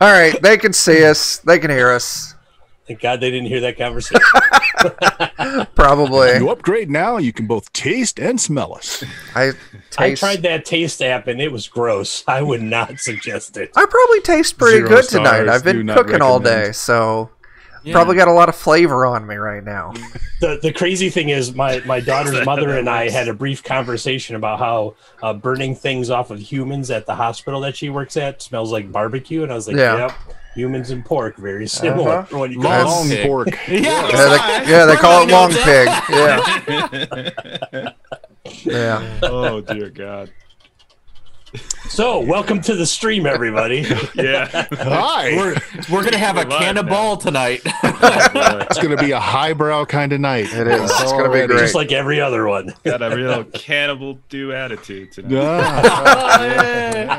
All right, they can see us. They can hear us. Thank God they didn't hear that conversation. Probably. If you upgrade now, you can both taste and smell us. I tried that taste app and it was gross. I would not suggest it. I probably taste pretty 0 good stars, tonight. I've do been not cooking all recommend. day, so probably got a lot of flavor on me right now. The crazy thing is my daughter's mother and I had a brief conversation about how burning things off of humans at the hospital that she works at smells like barbecue. And I was like, yep, humans and pork, very similar. When you Long pork. Yeah, they call it long pig. Yeah. Yeah. Oh, dear God. So, welcome to the stream, everybody. Yeah. Hi. We're gonna have a live cannonball tonight. It's going to be a highbrow kind of night. It is. It's going to be great. Just like every other one. Got a real cannibal do attitude tonight.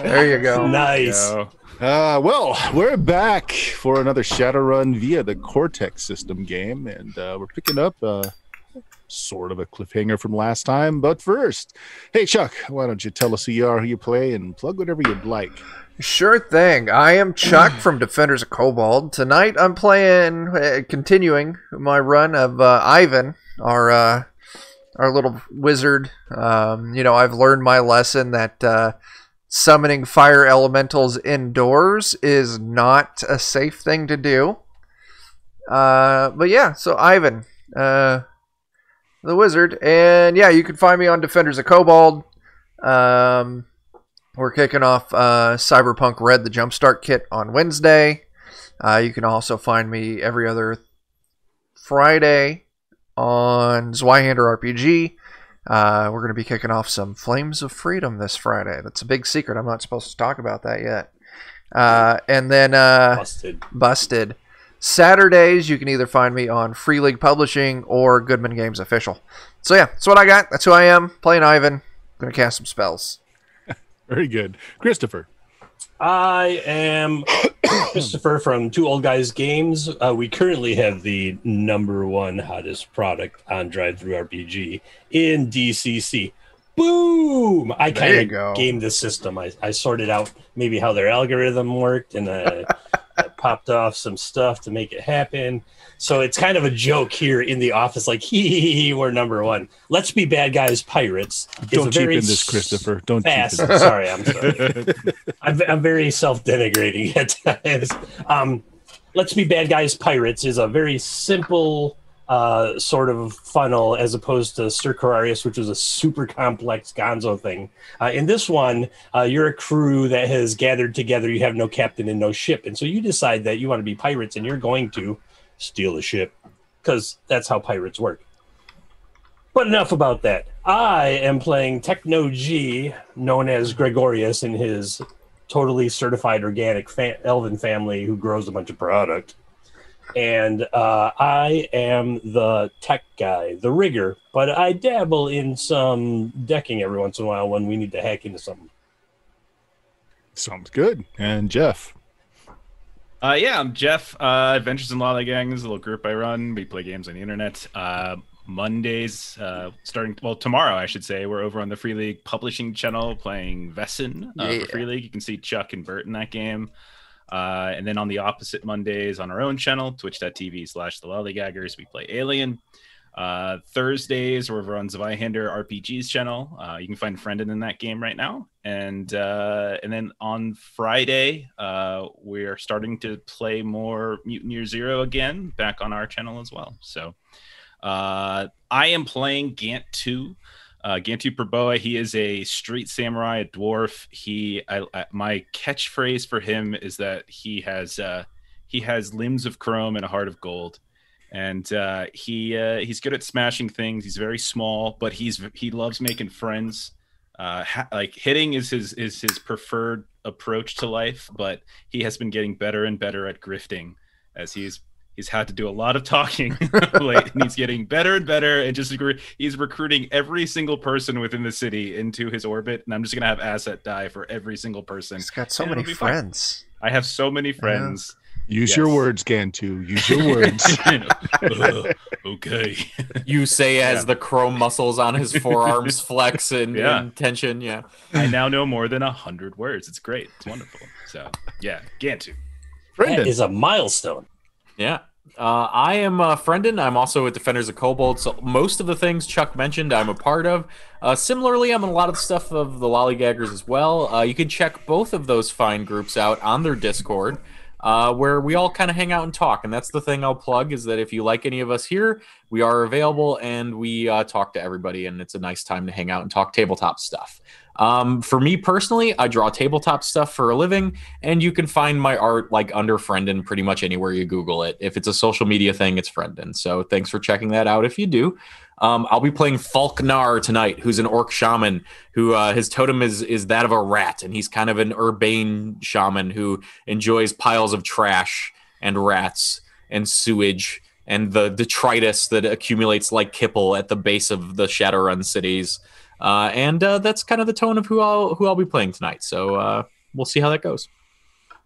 There you go. Nice. So, Well, we're back for another Shadowrun via the Cortex system game, and we're picking up sort of a cliffhanger from last time. But first, hey, Chuck, why don't you tell us who you are, who you play, and plug whatever you'd like. Sure thing. I am Chuck from Defenders of Kobold. Tonight I'm playing, continuing my run of Ivan, our little wizard. I've learned my lesson that summoning fire elementals indoors is not a safe thing to do. But yeah, so Ivan, the wizard, and yeah, you can find me on Defenders of Kobold. We're kicking off Cyberpunk Red, the Jumpstart Kit on Wednesday. You can also find me every other Friday on Zweihander RPG. We're going to be kicking off some Flames of Freedom this Friday. That's a big secret. I'm not supposed to talk about that yet. And then Busted. Saturdays, you can either find me on Free League Publishing or Goodman Games Official. So yeah, that's what I got. That's who I am. Playing Ivan. Going to cast some spells. Very good. Christopher. I am Christopher from Two Old Guys Games. We currently have the #1 hottest product on Drive-Thru RPG in DCC. Boom! I kind of gamed the system. I sorted out maybe how their algorithm worked, and I popped off some stuff to make it happen. So it's kind of a joke here in the office, like, hee, we're #1. Let's be bad guys, pirates. Don't cheapen this, Christopher. Don't cheapen this. Sorry, I'm sorry. I'm very self-denigrating at times. Let's be bad guys, pirates is a very simple sort of funnel as opposed to Sir Corarius, which was a super complex gonzo thing. In this one, you're a crew that has gathered together. You have no captain and no ship. And so you decide that you want to be pirates and you're going to steal a ship because that's how pirates work. But enough about that. I am playing Techno G, known as Gregorius, in his totally certified organic elven family who grows a bunch of product. And I am the tech guy, the rigger, but I dabble in some decking every once in a while when we need to hack into something. Sounds good. And Jeff. Yeah, I'm Jeff. Adventures in Lollygang is a little group I run. We play games on the internet. Mondays, tomorrow, I should say, we're over on the Free League Publishing channel playing Vesson for Free League. You can see Chuck and Bert in that game. And then on the opposite Mondays on our own channel, twitch.tv/the Lollygaggers, we play Alien. Thursdays, we're over on Zweihander RPG's channel. You can find Friendin in that game right now. And then on Friday, we're starting to play more Mutant Year Zero again, back on our channel as well. So I am playing Gant 2. Gantu Perboa, he is a street samurai, a dwarf. My catchphrase for him is that he has limbs of chrome and a heart of gold, and he's good at smashing things. He's very small, but he loves making friends. Like hitting is his preferred approach to life, but he has been getting better and better at grifting as he's had to do a lot of talking late, and he's getting better and better, and he's recruiting every single person within the city into his orbit, and I'm just gonna have asset die for every single person. He's got so many friends. I have so many friends. Use your words, Gantu. Use your words. Okay. You say as the chrome muscles on his forearms flex in tension. Yeah. I now know more than 100 words. It's great. It's wonderful. So yeah, Gantu. Brendan. That is a milestone. Yeah. I am Friendon. I'm also with Defenders of Kobold. So most of the things Chuck mentioned, I'm a part of. Similarly, I'm in a lot of the stuff of the Lollygaggers as well. You can check both of those fine groups out on their Discord, where we all kind of hang out and talk. And that's the thing I'll plug, is that if you like any of us here, we are available and we talk to everybody. And it's a nice time to hang out and talk tabletop stuff. For me personally, I draw tabletop stuff for a living, and you can find my art like under Friendon pretty much anywhere you Google it. If it's a social media thing, it's Friendon. So thanks for checking that out if you do. I'll be playing Falknar tonight, who's an orc shaman who his totem is that of a rat, and he's kind of an urbane shaman who enjoys piles of trash and rats and sewage and the detritus that accumulates like kipple at the base of the Shadowrun cities. And that's kind of the tone of who I'll be playing tonight. So we'll see how that goes.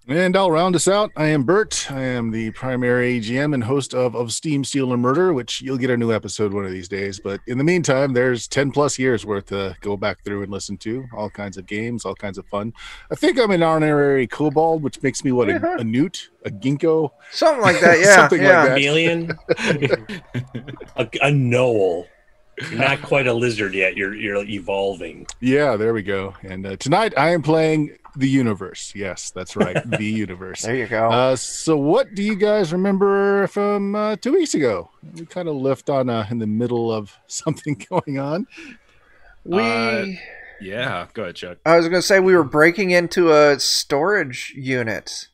And I'll round us out. I am Bert. I am the primary GM and host of Steam, Steel, and Murder, which you'll get a new episode one of these days. But in the meantime, there's 10 plus years worth to go back through and listen to. All kinds of games, all kinds of fun. I think I'm an honorary kobold, which makes me what, a newt, a ginkgo? Something like that, yeah. Something like that. Chameleon, a knoll. You're not quite a lizard yet. You're evolving. Yeah, there we go. And tonight I am playing the universe. Yes, that's right. The universe. There you go. So what do you guys remember from 2 weeks ago? We kind of left on in the middle of something going on. Yeah, go ahead, Chuck. I was going to say we were breaking into a storage unit,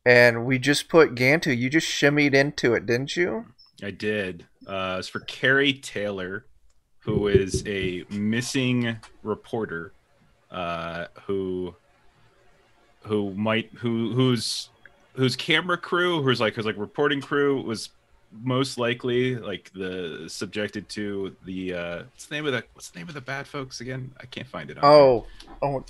and we just put Gantu. You just shimmied into it, didn't you? I did. It's for Carrie Taylor, who is a missing reporter, whose camera crew, whose reporting crew was most likely like the subjected to the what's the name of the bad folks again? I can't find it. Show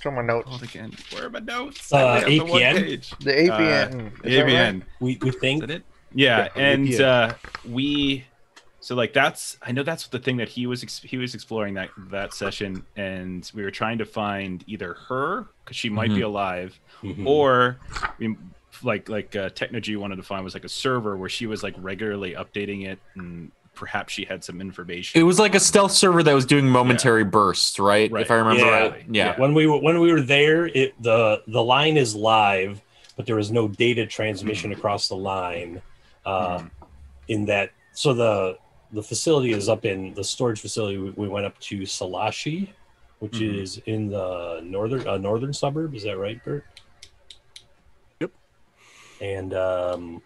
my notes. Hold again. Where are my notes? APN. The APN. The APN. We think. Is that it? Yeah, and APN. So I know that's the thing that he was exploring that session, and we were trying to find either her, because she might be alive, or Technology wanted to find was like a server where she was like regularly updating it, and perhaps she had some information. It was like a stealth server that was doing momentary bursts, right? If I remember right. Yeah. When we were there, the line is live, but there was no data transmission across the line. In that, so the facility is up in the storage facility. We went up to Salashi, which is in the northern suburb. Is that right, Bert? Yep. And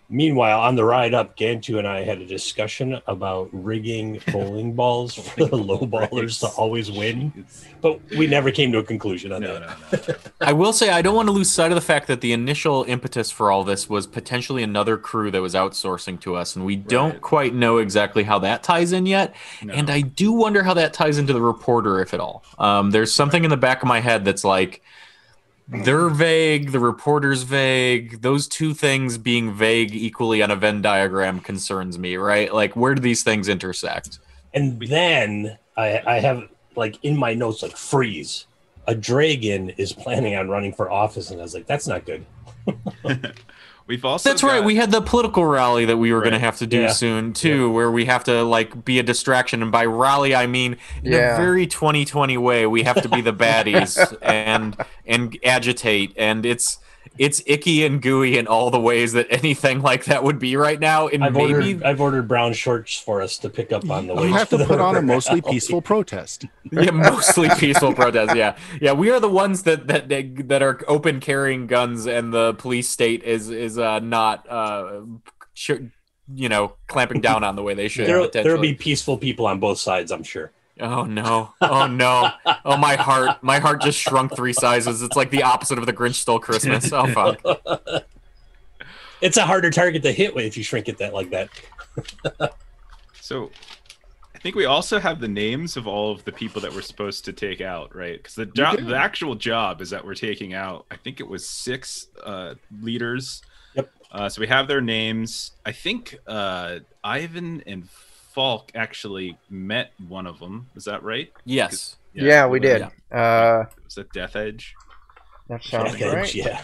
meanwhile, on the ride up, Gantu and I had a discussion about rigging bowling balls for the low ballers to always win, but we never came to a conclusion on that. No. I will say I don't want to lose sight of the fact that the initial impetus for all this was potentially another crew that was outsourcing to us, and we don't quite know exactly how that ties in yet. No. And I do wonder how that ties into the reporter, if at all. There's something in the back of my head that's like, they're vague, the reporter's vague. Those two things being vague equally on a Venn diagram concerns me, right? Like, where do these things intersect? And then I have, like, in my notes, like, freeze. A dragon is planning on running for office, and I was like, that's not good. We've also That's right. We had the political rally that we were going to have to do soon too, where we have to like be a distraction. And by rally, I mean in a very 2020 way. We have to be the baddies and agitate. And it's icky and gooey in all the ways that anything like that would be right now. And I've ordered brown shorts for us to pick up on the way. You have to put on a mostly peaceful protest. Yeah, mostly peaceful protest. Yeah. We are the ones that are open carrying guns, and the police state is not clamping down on the way they should. There'll be peaceful people on both sides, I'm sure. Oh no! Oh my heart just shrunk 3 sizes. It's like the opposite of the Grinch Stole Christmas. Oh fuck! It's a harder target to hit if you shrink it like that. So, I think we also have the names of all of the people that we're supposed to take out, right? Because the actual job is that we're taking out. I think it was 6 leaders. Yep. So we have their names. I think Ivan and Falk actually met one of them. Is that right? Yes. Yeah, we did. Was it Death Edge? That sounds right. Yeah.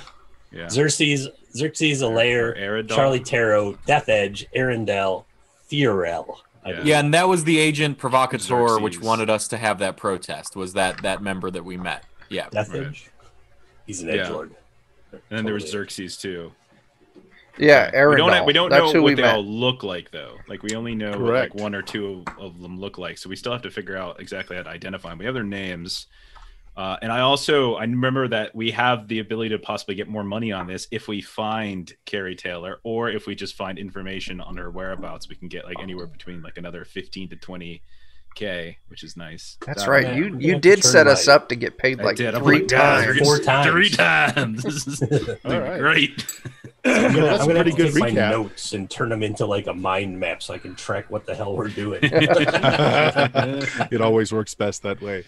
Yeah. Xerxes, Alair, Aerodol. Charlie Taro, Death Edge, Arendelle, Fiorel. Yeah, and that was the agent provocateur, Xerxes. which wanted us to have that protest. Was that member that we met? Yeah. Death Right. Edge. He's an Yeah. edgelord. And then there was Xerxes too. Yeah, We Arendelle. don't That's know who we what they met. all look like though. Like we only know what, Correct. like one or two of them look like. So we still have to figure out exactly how to identify them. We have their names. And I remember that we have the ability to possibly get more money on this if we find Carrie Taylor, or if we just find information on her whereabouts. We can get like anywhere between like another 15 to 20K, which is nice. That's That- right. Yeah, You I'm you gonna did have to set turn us my- up to get paid I like did. I'm 3 like, guys, we're times. Four getting times. 3 times. This is All right. great. I'm gonna That's a have pretty to good take my recap. notes and turn them into like a mind map so I can track what the hell we're doing. It always works best that way.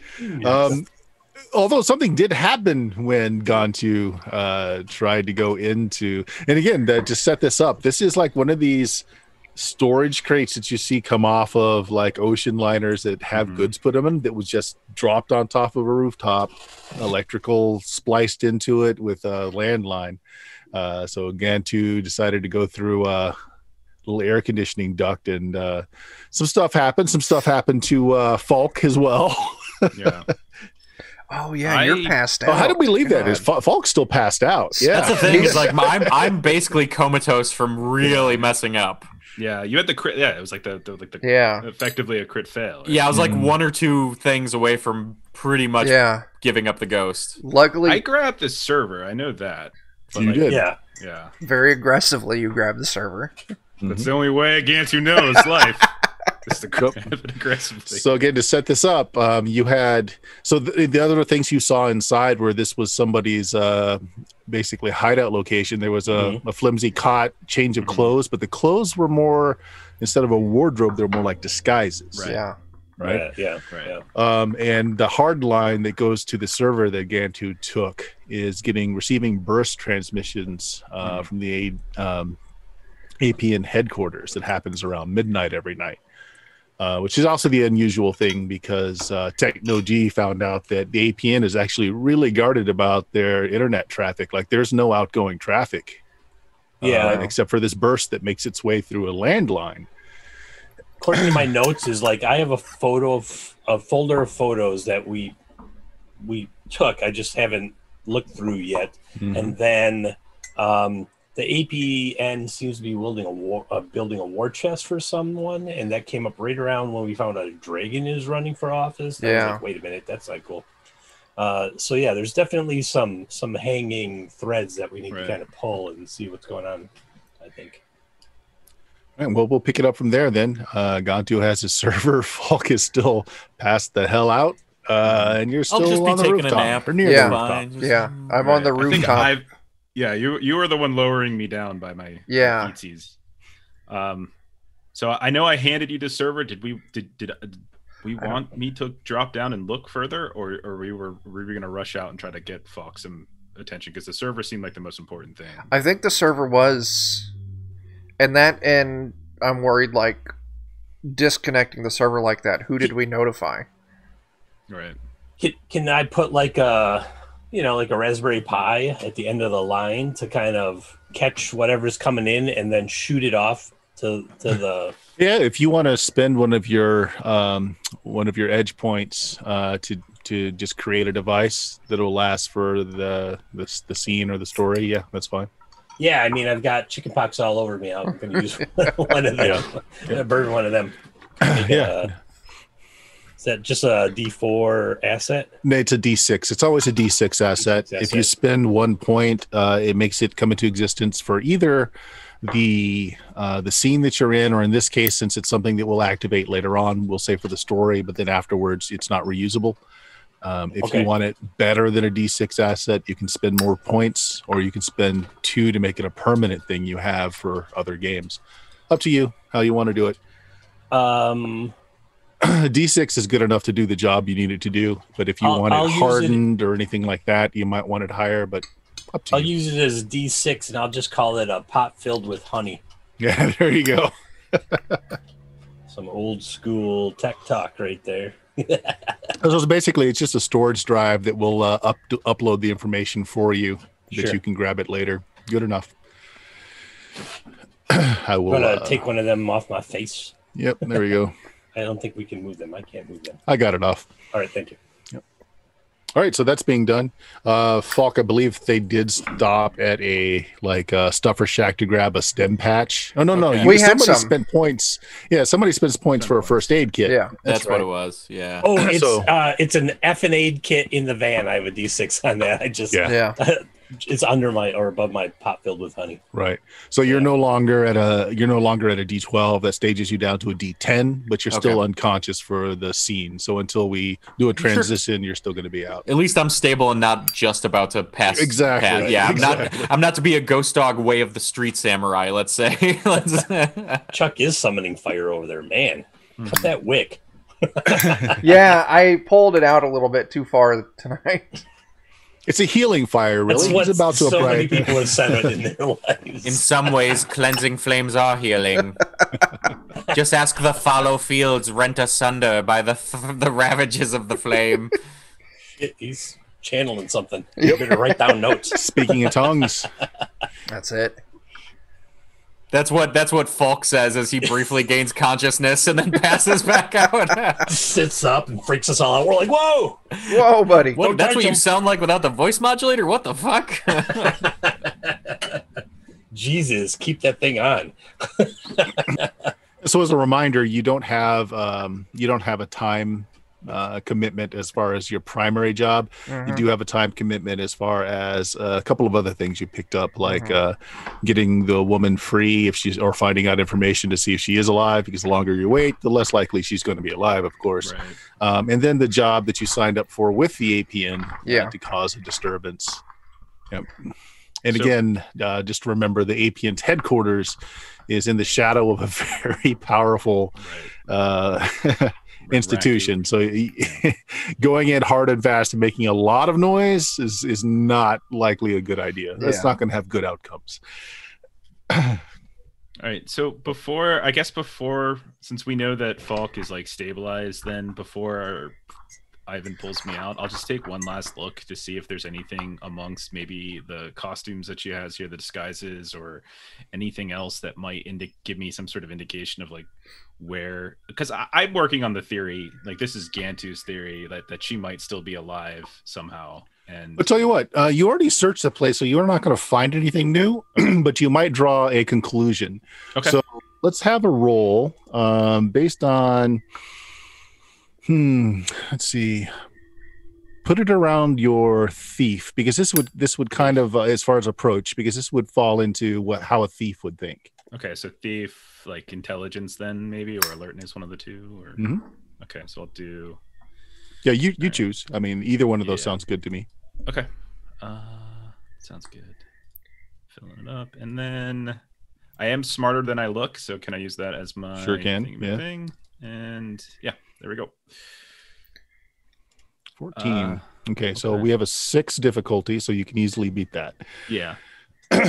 Although something did happen when Gantu tried to go into, and again, to set this up, this is like one of these storage crates that you see come off of like ocean liners that have goods put in them, that was just dropped on top of a rooftop, electrical spliced into it with a landline. So Gantu decided to go through a little air conditioning duct, and some stuff happened. Some stuff happened to Falk as well. Yeah. Oh yeah, you're passed out. Oh, how did we leave that? God. Is Falk's still passed out? Yeah. That's the thing. Is like I'm basically comatose from really messing up. Yeah, you had the crit. Yeah, it was like the Yeah. effectively a crit fail. Right? Yeah, I was like one or two things away from pretty much Yeah. giving up the ghost. Luckily, I grabbed the server. I know that. But You like, did. Yeah. Yeah, very aggressively, you grabbed the server. that's the only way Gantu knows life. Is to grab it aggressively. So again, to set this up, you had the other things you saw inside where this was somebody's basically hideout location. There was a flimsy cot, change of clothes, but the clothes were more, instead of a wardrobe, they're more like disguises. Right. Yeah. Right. Yeah. Right. Yeah. And the hard line that goes to the server that Gantu took is receiving burst transmissions from the APN headquarters that happens around midnight every night. Which is also the unusual thing, because Techno-G found out that the APN is actually really guarded about their internet traffic. Like there's no outgoing traffic, except for this burst that makes its way through a landline. According to my notes, is like I have a folder of photos that we took. I just haven't looked through yet, and then the APN seems to be building a war chest for someone, and that came up right around when we found out a dragon is running for office. And I was like, wait a minute, that's not cool. So yeah, there's definitely some hanging threads that we need to kind of pull and see what's going on, I think. All right, well, we'll pick it up from there then. Gantu has his server. Falk is still passed the hell out, and you're still I'll just be on the taking rooftop, a nap. or near Yeah. the rooftop. Fine, just- Yeah. I'm on the I think rooftop. Yeah, you were the one lowering me down by my feetsies. So I know I handed you the server. Did we want me to drop down and look further, or were we going to rush out and try to get Fox some attention, because the server seemed like the most important thing? I think the server was, and I'm worried, like disconnecting the server like that. Who did we notify? Right. Can I put like a Raspberry Pi at the end of the line to kind of catch whatever's coming in and then shoot it off to the Yeah, if you want to spend one of your edge points to just create a device that'll last for the scene or the story, yeah, that's fine. Yeah, I mean, I've got chickenpox all over me. I'm going to use one of them. Burn one of them. Yeah. Is that just a D4 asset? No, it's a D6. It's always a D6 asset. D6 If you spend 1 point, it makes it come into existence for either the scene that you're in, or in this case, since it's something that will activate later on, we'll say for the story, but then afterwards it's not reusable. If you want it better than a D6 asset, you can spend more points, or you can spend 2 to make it a permanent thing you have for other games. Up to you how you want to do it. D6 is good enough to do the job you need it to do, but if you want it hardened or anything like that, you might want it higher, but up to you. I'll use it as D6, and I'll just call it a pot filled with honey. Yeah, there you go. Some old school tech talk right there. So basically, it's just a storage drive that will upload the information for you that you can grab it later. Good enough. I will I'm gonna take one of them off my face. Yep, there we go. I don't think we can move them. I can't move them. I got it off. All right, thank you. All right, so that's being done. Falk, I believe they did stop at a Stuffer Shack to grab a stem patch. Oh no, somebody spent points. Yeah, somebody spends points for a first aid kit. Yeah, that's right. What it was. Yeah. Oh, it's an F and aid kit in the van. I have a D6 on that. I just it's under my or above my pot filled with honey. Right. So you're no longer at a D12. That stages you down to a D10, but you're still unconscious for the scene. So until we do a transition, you're still going to be out. At least I'm stable and not just about to pass. Exactly. Yeah. Exactly. I'm not to be a ghost dog way of the street samurai. Let's say. Chuck is summoning fire over there, man. Cut that wick. Yeah, I pulled it out a little bit too far tonight. It's a healing fire, really. That's what He's about to many people have said it in their lives. In some ways, cleansing flames are healing. Just ask the fallow fields rent asunder by the ravages of the flame. Shit, he's channeling something. You better write down notes. Speaking in tongues. That's it. That's what Falk says as he briefly gains consciousness and then passes back out. Sits up and freaks us all out. We're like, whoa! Whoa, buddy. That's what you sound like without the voice modulator? What the fuck? Jesus, keep that thing on. So as a reminder, you don't have a time commitment as far as your primary job. You do have a time commitment as far as a couple of other things you picked up, like getting the woman free or finding out information to see if she is alive, because the longer you wait, the less likely she's going to be alive, of course. Right. And then the job that you signed up for with the APN to cause a disturbance. Yep. And again, just remember the APN's headquarters is in the shadow of a very powerful institution. So going in hard and fast and making a lot of noise is not likely a good idea. That's not going to have good outcomes. All right. So before, since we know that Falk is like stabilized, then before Ivan pulls me out, I'll just take one last look to see if there's anything amongst maybe the costumes that she has here, the disguises, or anything else that might give me some sort of indication of like where, because I'm working on the theory, like this is Gantu's theory that she might still be alive somehow. And I'll tell you what, you already searched the place, so you're not going to find anything new, but you might draw a conclusion. Okay. So let's have a roll based on, let's see, put it around your thief, because this would kind of, as far as approach, because this would fall into how a thief would think. Okay, so thief, like intelligence then maybe, or alertness, one of the two, or okay, so I'll do. Yeah, you choose. I mean, either one of those sounds good to me. Okay, sounds good. Filling it up, and then I am smarter than I look, so can I use that as my thing? And yeah, there we go. 14. Okay, so we have a 6 difficulty, so you can easily beat that. Yeah.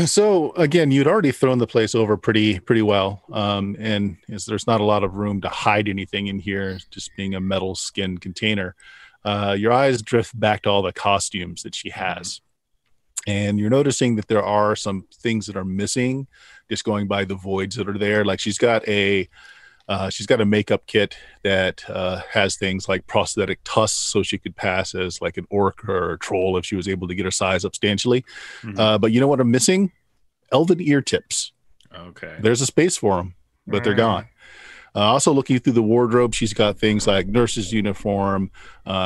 So again, you'd already thrown the place over pretty well, and there's not a lot of room to hide anything in here, just being a metal skin container. Your eyes drift back to all the costumes that she has, and you're noticing that there are some things that are missing, just going by the voids that are there. Like she's got a makeup kit that has things like prosthetic tusks, so she could pass as like an orc or a troll if she was able to get her size up substantially. But you know what I'm missing? Elven ear tips. Okay. There's a space for them, but they're gone. Also looking through the wardrobe, she's got things like nurse's uniform.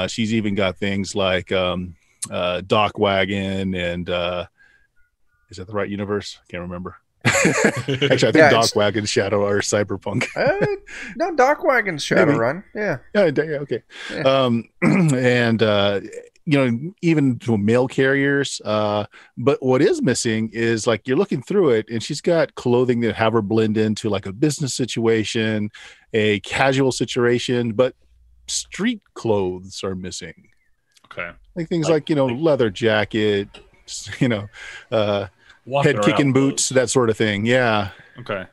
She's even got things like Dock Wagon and is that the right universe? Can't remember. Actually, I think Dock Wagon's Shadow or Cyberpunk. No, Dock Wagon's Shadowrun. Yeah. Okay. Yeah. And even to mail carriers. But what is missing is like you're looking through it, and she's got clothing that have her blend into like a business situation, a casual situation, but street clothes are missing. Okay. Like things like leather jacket, head kicking boots, that sort of thing. Yeah. Okay.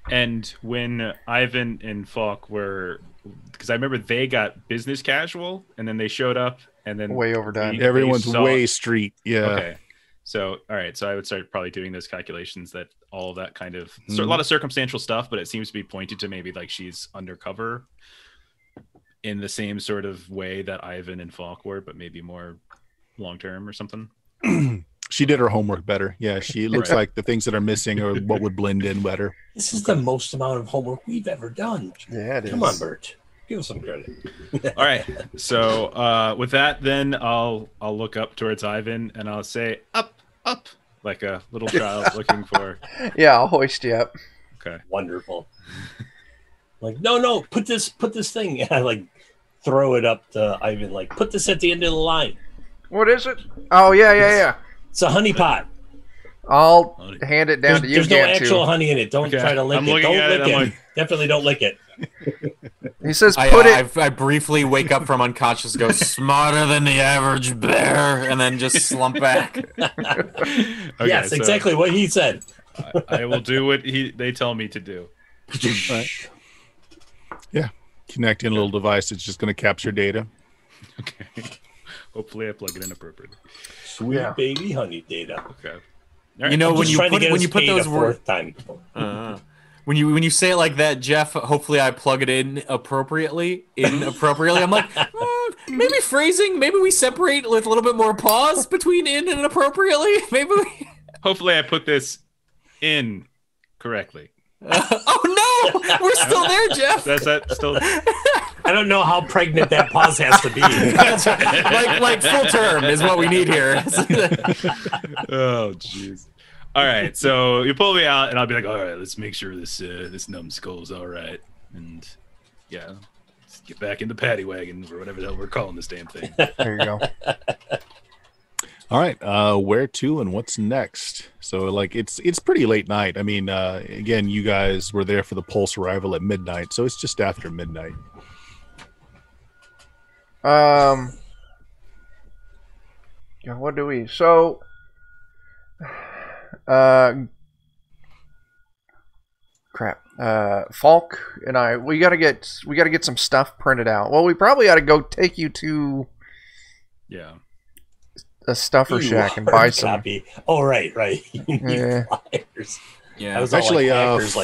And when Ivan and Falk were, because I remember they got business casual, and then they showed up, and then way overdone. Everyone's way street. Yeah. Okay. So, all right. So I would start probably doing those calculations that all of that kind of a lot of circumstantial stuff, but it seems to be pointed to maybe like she's undercover in the same sort of way that Ivan and Falk were, but maybe more long term or something. She did her homework better. Yeah, she looks like the things that are missing or what would blend in better. This is the most amount of homework we've ever done. Yeah, it is. Come on, Bert. Give us some credit. All right. So with that, then I'll look up towards Ivan and I'll say up, like a little child looking for. Yeah, I'll hoist you up. Okay. Wonderful. Like, no, put this thing. And I like throw it up to Ivan. Like, put this at the end of the line. What is it? Oh, yeah. It's a honey pot. I'll hand it down to you. There's no actual honey in it. Don't try to lick it. Don't lick it. Definitely don't lick it. He says, put it. I briefly wake up from unconscious, go smarter than the average bear, and then just slump back. Okay, yes, exactly what he said. I will do what they tell me to do. Right. Yeah, connect in a little device that's just going to capture data. Okay. Hopefully, I plug it in appropriately. Sweet baby honey data. Okay. Right. You know, when you put those words, when you say it like that, Jeff, hopefully I plug it in appropriately. I'm like, maybe phrasing. Maybe we separate with a little bit more pause between in and appropriately. Maybe. Hopefully, I put this in correctly. Oh no, we're still there, Jeff. That's that still. I don't know how pregnant that pause has to be. That's right. Like full term is what we need here. Oh jeez. All right, so you pull me out, and I'll be like, all right, let's make sure this numbskull's all right, and yeah, let's get back in the paddy wagon or whatever the hell we're calling this damn thing. There you go. All right, where to and what's next? So, like, it's pretty late night. I mean, again, you guys were there for the Pulse arrival at midnight, so it's just after midnight. Yeah, what do we? So, crap. Falk and I, we gotta get some stuff printed out. Well, we probably ought to go take you to a stuffer shack and buy some. Copy. Oh, right. You need flyers. Yeah, actually,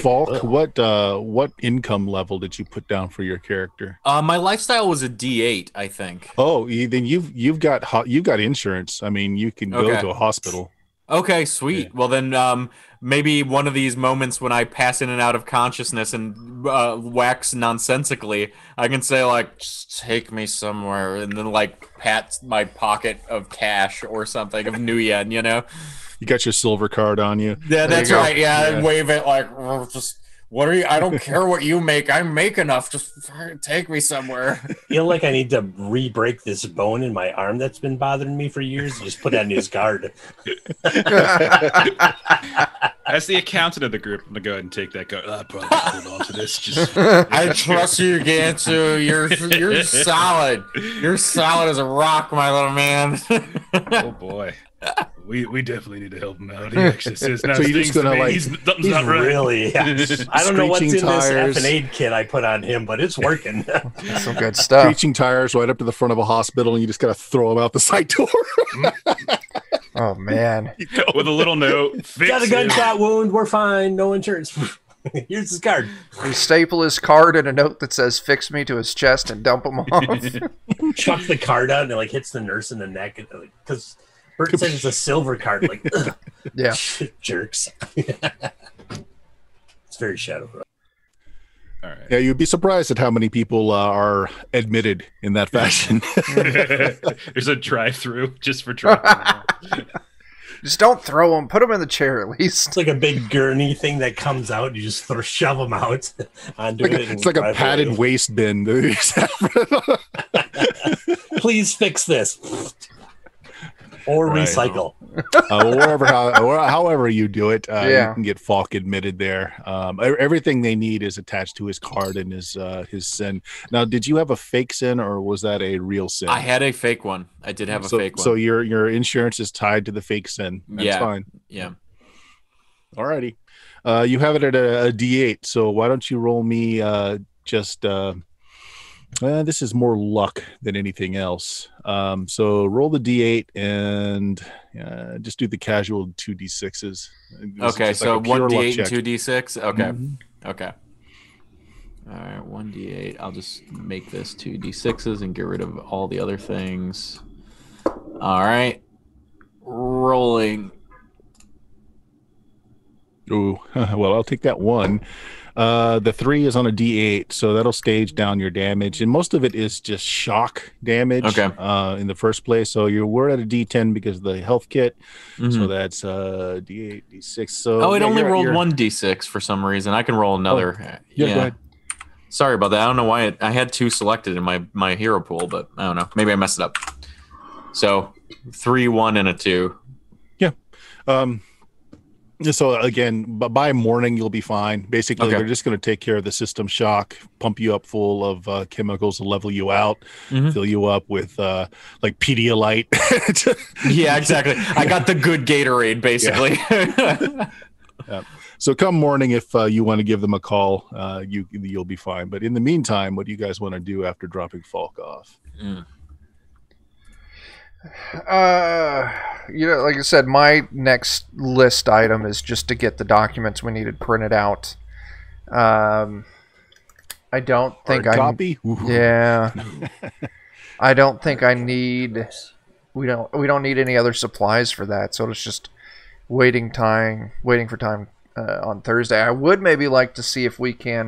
Falk, what income level did you put down for your character? My lifestyle was a D8, I think. Oh, then you've got insurance. I mean, you can go to a hospital. Okay, sweet. Yeah. Well, then maybe one of these moments when I pass in and out of consciousness and wax nonsensically, I can say, like, just take me somewhere, and then, like, pat my pocket of cash or something, of new yen, you know? You got your silver card on you. Yeah, that's right. Yeah, and wave it like, just, what are you? I don't care what you make. I make enough. Just take me somewhere. I feel like I need to re-break this bone in my arm that's been bothering me for years. Just put that in his guard. As the accountant of the group, I'm going to go ahead and take that guard. I'll probably hold on to this. Just I trust you, Gansu. You're solid. You're solid as a rock, my little man. Oh, boy. We definitely need to help him out. He actually says so you're just gonna like he's not right. Really. Yeah. I don't know what's in this F&aid kit I put on him, but it's working. That's some good stuff. Screeching tires right up to the front of a hospital, and you just gotta throw them out the side door. Oh man! With a little note. Got a gunshot wound. We're fine. No insurance. Here's his card. We staple his card in a note that says "Fix me" to his chest and dump him off. Chuck the card out and it like hits the nurse in the neck because. Bert said it's a silver card, like, yeah, jerks. It's very Shadowrun. All right. Yeah, you'd be surprised at how many people are admitted in that fashion. There's a drive-through just for dropping. Just don't throw them. Put them in the chair at least. It's like a big gurney thing that comes out. You just shove them out onto it. It's like a padded waste bin. Please fix this. Or recycle. However you do it, you can get Falk admitted there. Everything they need is attached to his card and his sin. Now, did you have a fake sin or was that a real sin? I had a fake one. I did have a fake one. So your insurance is tied to the fake sin. That's fine. Yeah. Alrighty. You have it at a D8. So why don't you roll me just This is more luck than anything else. So roll the d8 and just do the casual 2d6s. Okay, so a pure 1d8 luck and check. 2d6. Okay. Mhm. Okay. All right, 1d8. I'll just make this 2d6s and get rid of all the other things. All right. Rolling. Ooh, well, I'll take that one. The 3 is on a d8, so that'll stage down your damage, and most of it is just shock damage. Okay. In the first place, so we're at a d10 because of the health kit. Mhm. So that's d8, d6. So Oh, it yeah, only rolled you're- 1d6 for some reason. I can roll another. Yeah, go ahead. Sorry about that. I don't know why I had 2 selected in my hero pool, but I don't know. Maybe I messed it up. So 3, 1, and a 2. Yeah. So again, by morning you'll be fine. Basically, Okay. they're just going to take care of the system shock, pump you up full of chemicals to level you out, Mhm. fill you up with like Pedialyte. Yeah, exactly. I got the good Gatorade, basically. So come morning, if you want to give them a call, you'll be fine. But in the meantime, what do you guys want to do after dropping Falk off? Like I said, my next list item is just to get the documents we needed printed out. I don't think Hard copy? Ooh. Yeah. I don't think I need. We don't need any other supplies for that, so it's just waiting for time on Thursday. I would maybe like to see if we can,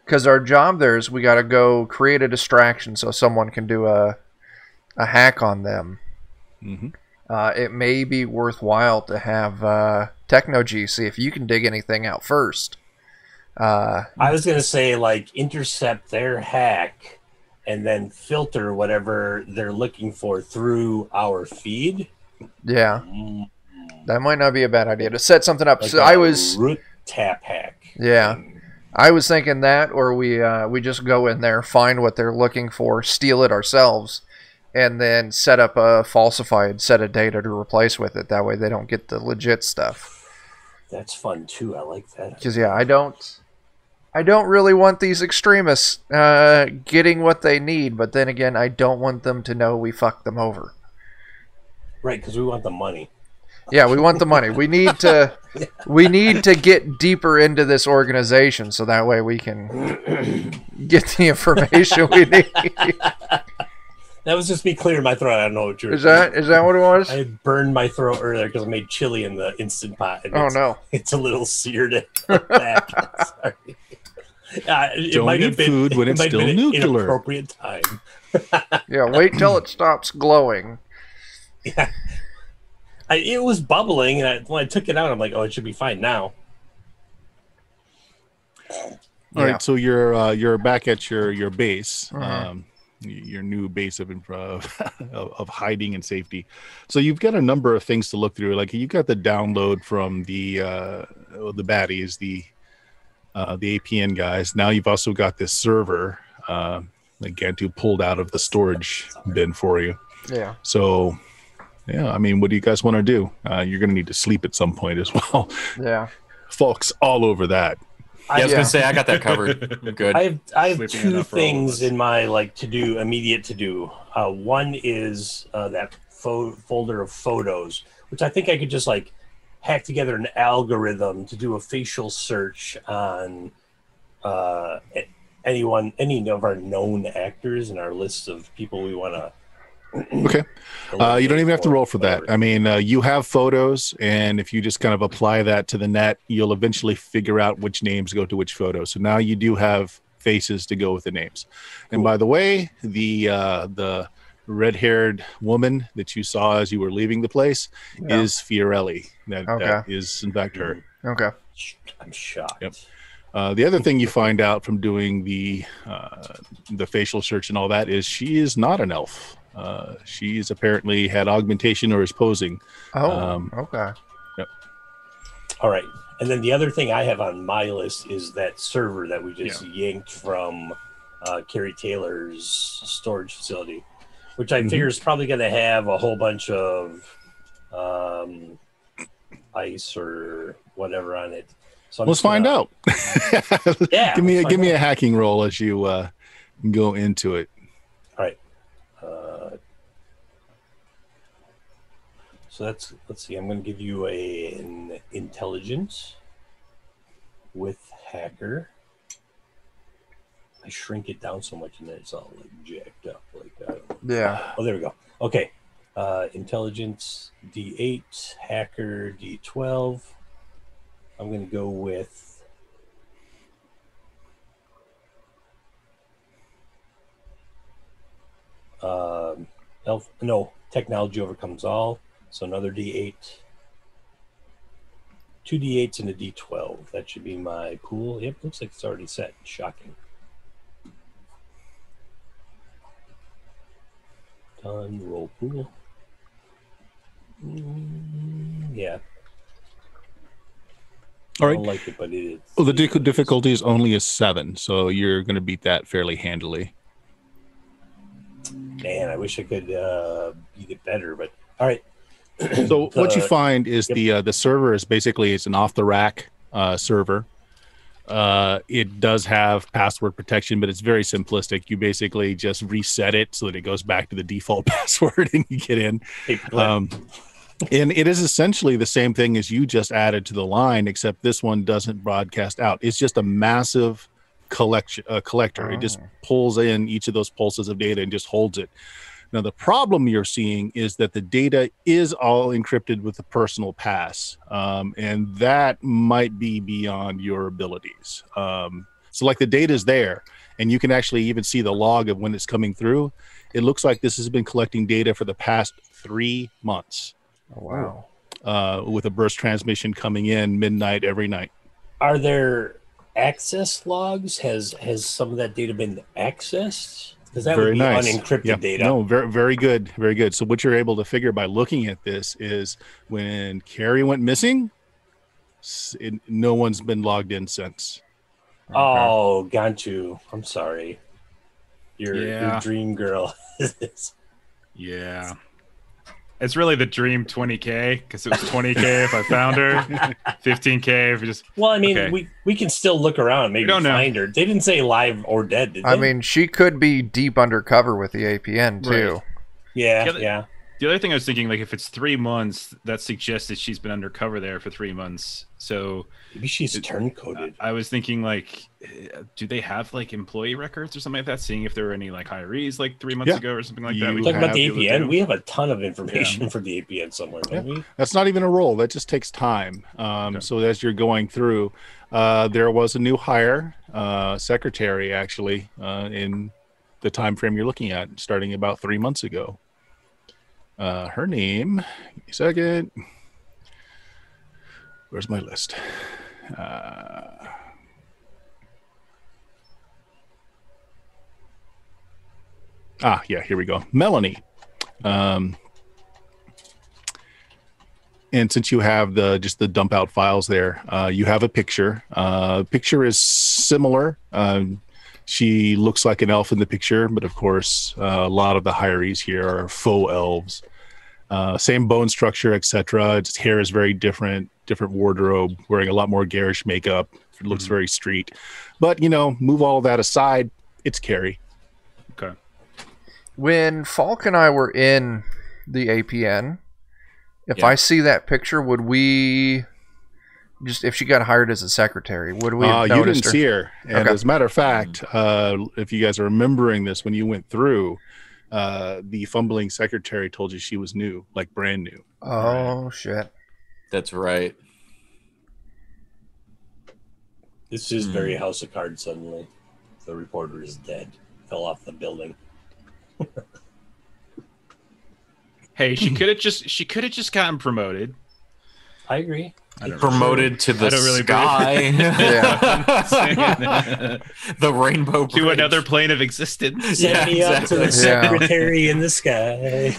because our job there is we got to go create a distraction so someone can do a hack on them. Mm-hmm. It may be worthwhile to have Techno-G see if you can dig anything out first. I was going to say, like, intercept their hack and then filter whatever they're looking for through our feed. Yeah. That might not be a bad idea to set something up. Like So I was root tap hack. Yeah. I was thinking that, or we just go in there, find what they're looking for, steal it ourselves, and then set up a falsified set of data to replace with it. That way they don't get the legit stuff. That's fun too. I like that. Because I don't really want these extremists getting what they need, but then again, I don't want them to know we fucked them over. Right, because we want the money. Yeah, we want the money. We need to get deeper into this organization so that way we can get the information we need. That was just me clearing my throat. I don't know what you're. Is that what it was? I had burned my throat earlier because I made chili in the Instant Pot. And no! It's a little seared at the back. Sorry. It Don't might eat have been food when it's might have still been an nuclear. Inappropriate time. Yeah, wait till it stops glowing. Yeah. It was bubbling, and when I took it out, I'm like, "Oh, it should be fine now." All right, so you're back at your base, your new base of of hiding and safety. So you've got a number of things to look through. Like you've got the download from the baddies, the APN guys. Now you've also got this server that Gantu pulled out of the storage bin for you. Yeah. So. Yeah, I mean, what do you guys want to do? You're going to need to sleep at some point as well. Yeah. Folks all over that. I was going to say, I got that covered. Good. I have Sleeping two enough for all of things us. in my immediate to do. One is that folder of photos, which I think I could just hack together an algorithm to do a facial search on any of our known actors in our list of people we want to. Okay. You don't even have to roll for that. I mean, you have photos, and if you just kind of apply that to the net, you'll eventually figure out which names go to which photo. So now you do have faces to go with the names. And by the way, the red-haired woman that you saw as you were leaving the place is Fiorelli. That is, in fact, her. Okay. I'm shocked. Yep. The other thing you find out from doing the facial search and all that is she is not an elf. She's apparently had augmentation or is posing. Okay. Yep. All right. And then the other thing I have on my list is that server that we just yanked from Carrie Taylor's storage facility, which I figure is probably going to have a whole bunch of ice or whatever on it. So Let's find out. Yeah. Give me a hacking roll as you go into it. All right. So let's see. I'm going to give you an intelligence with hacker. I shrink it down so much and then it's all like jacked up. Like I don't know. Yeah. Oh, there we go. Okay. Intelligence D8, hacker D12. I'm going to go with technology overcomes all. So another D8. 2 D8s and a D12. That should be my pool. Yep, looks like it's already set. Shocking. Done. Roll pool. Yeah. All I right. don't like it, but it is. Well, the difficulty is only a 7, so you're going to beat that fairly handily. Man, I wish I could beat it better, but all right. So what you find is the server is basically it's an off the rack server. It does have password protection, but it's very simplistic. You basically just reset it so that it goes back to the default password and you get in. And it is essentially the same thing as you just added to the line, except this one doesn't broadcast out. It's just a massive collector. It just pulls in each of those pulses of data and just holds it. Now, the problem you're seeing is that the data is all encrypted with the personal pass, and that might be beyond your abilities. So like the data is there, and you can actually even see the log of when it's coming through. It looks like this has been collecting data for the past 3 months. Oh, wow. With a burst transmission coming in midnight every night. Are there access logs? Has some of that data been accessed? Because that would be unencrypted data. No, very, very good. Very good. So what you're able to figure by looking at this is when Carrie went missing, no one's been logged in since. Oh, got you. I'm sorry. Your dream girl. Yeah. It's really the dream 20K because it was 20K if I found her, 15K if we just. Well, I mean, we can still look around and maybe find her. They didn't say live or dead, did they? I mean, she could be deep undercover with the APN too. Right. Yeah. The other thing I was thinking, like, if it's 3 months, that suggests that she's been undercover there for 3 months. So maybe she's turn-coded. I was thinking, like, do they have like employee records or something like that? Seeing if there were any like hirees like 3 months ago or something like that. Talking about the APN, we have a ton of information for the APN somewhere, don't we? That's not even a role. That just takes time. So as you're going through, there was a new hire, secretary actually, in the time frame you're looking at, starting about 3 months ago. Her name, give me a second. Where's my list? Yeah, here we go. Melanie. And since you have just the dump out files there, you have a picture. Picture is similar. She looks like an elf in the picture, but of course, a lot of the hirees here are faux elves. Same bone structure, etc. Its hair is very different wardrobe, wearing a lot more garish makeup. It looks very street. But, move all that aside, it's Carrie. Okay. When Falk and I were in the APN, if I see that picture, would we... Just if she got hired as a secretary, would we have you noticed didn't see her. And as a matter of fact, if you guys are remembering this, when you went through, the fumbling secretary told you she was new, like brand new. Oh, shit. That's right. This is very House of Cards suddenly. The reporter is dead. Fell off the building. Hey, she could have just gotten promoted. I agree. Promoted to the sky. The rainbow bridge. To another plane of existence. Send me up to the secretary in the sky.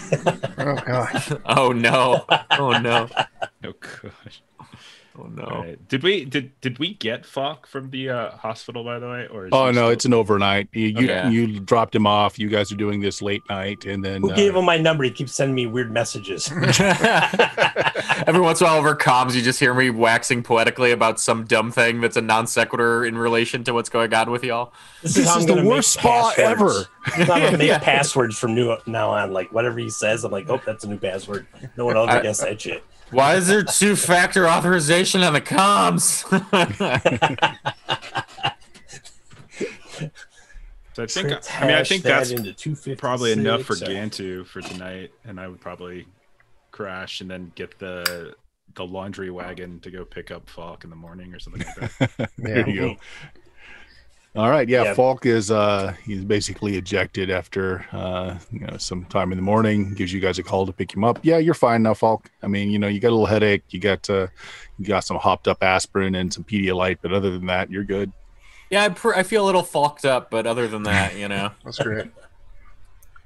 Oh, God. Oh, no. Oh, no. Oh, gosh. Oh, no. Right. Did we get Falk from the hospital, by the way? Or is Oh he no, still- it's an overnight. Okay. You dropped him off. You guys are doing this late night, and then Who gave him my number? He keeps sending me weird messages. Every once in a while over comms, you just hear me waxing poetically about some dumb thing that's a non sequitur in relation to what's going on with y'all. This This how is I'm the gonna worst make spa passwords. ever. This is how I'm gonna make Yeah. passwords from now on. Like whatever he says, I'm like, oh, that's a new password. No one else gets that shit. Why is there 2-factor authorization on the comms? So I think Hash that that's into 256, probably enough for or- Gantu for tonight, and I would probably crash and then get the laundry wagon to go pick up Falk in the morning or something like that. There you go. All right, yeah. Yeah. Falk is he's basically ejected after some time in the morning. Gives you guys a call to pick him up. Yeah, you're fine now, Falk. I mean, you got a little headache. You got some hopped up aspirin and some Pedialyte, but other than that, you're good. Yeah, I feel a little fucked up, but other than that, That's great.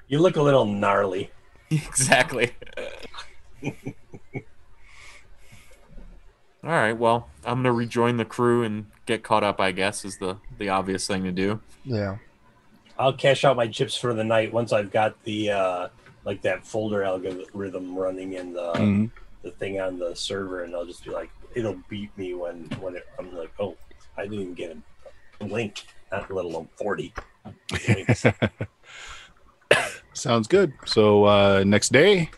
You look a little gnarly. Exactly. All right, well, I'm gonna rejoin the crew and get caught up. I guess is the obvious thing to do. Yeah. I'll cash out my chips for the night once I've got the like that folder algorithm running in the thing on the server, and I'll just be like, it'll beat me when I'm like, oh, I didn't even get a link, not let alone 40 links. Sounds good. So next day.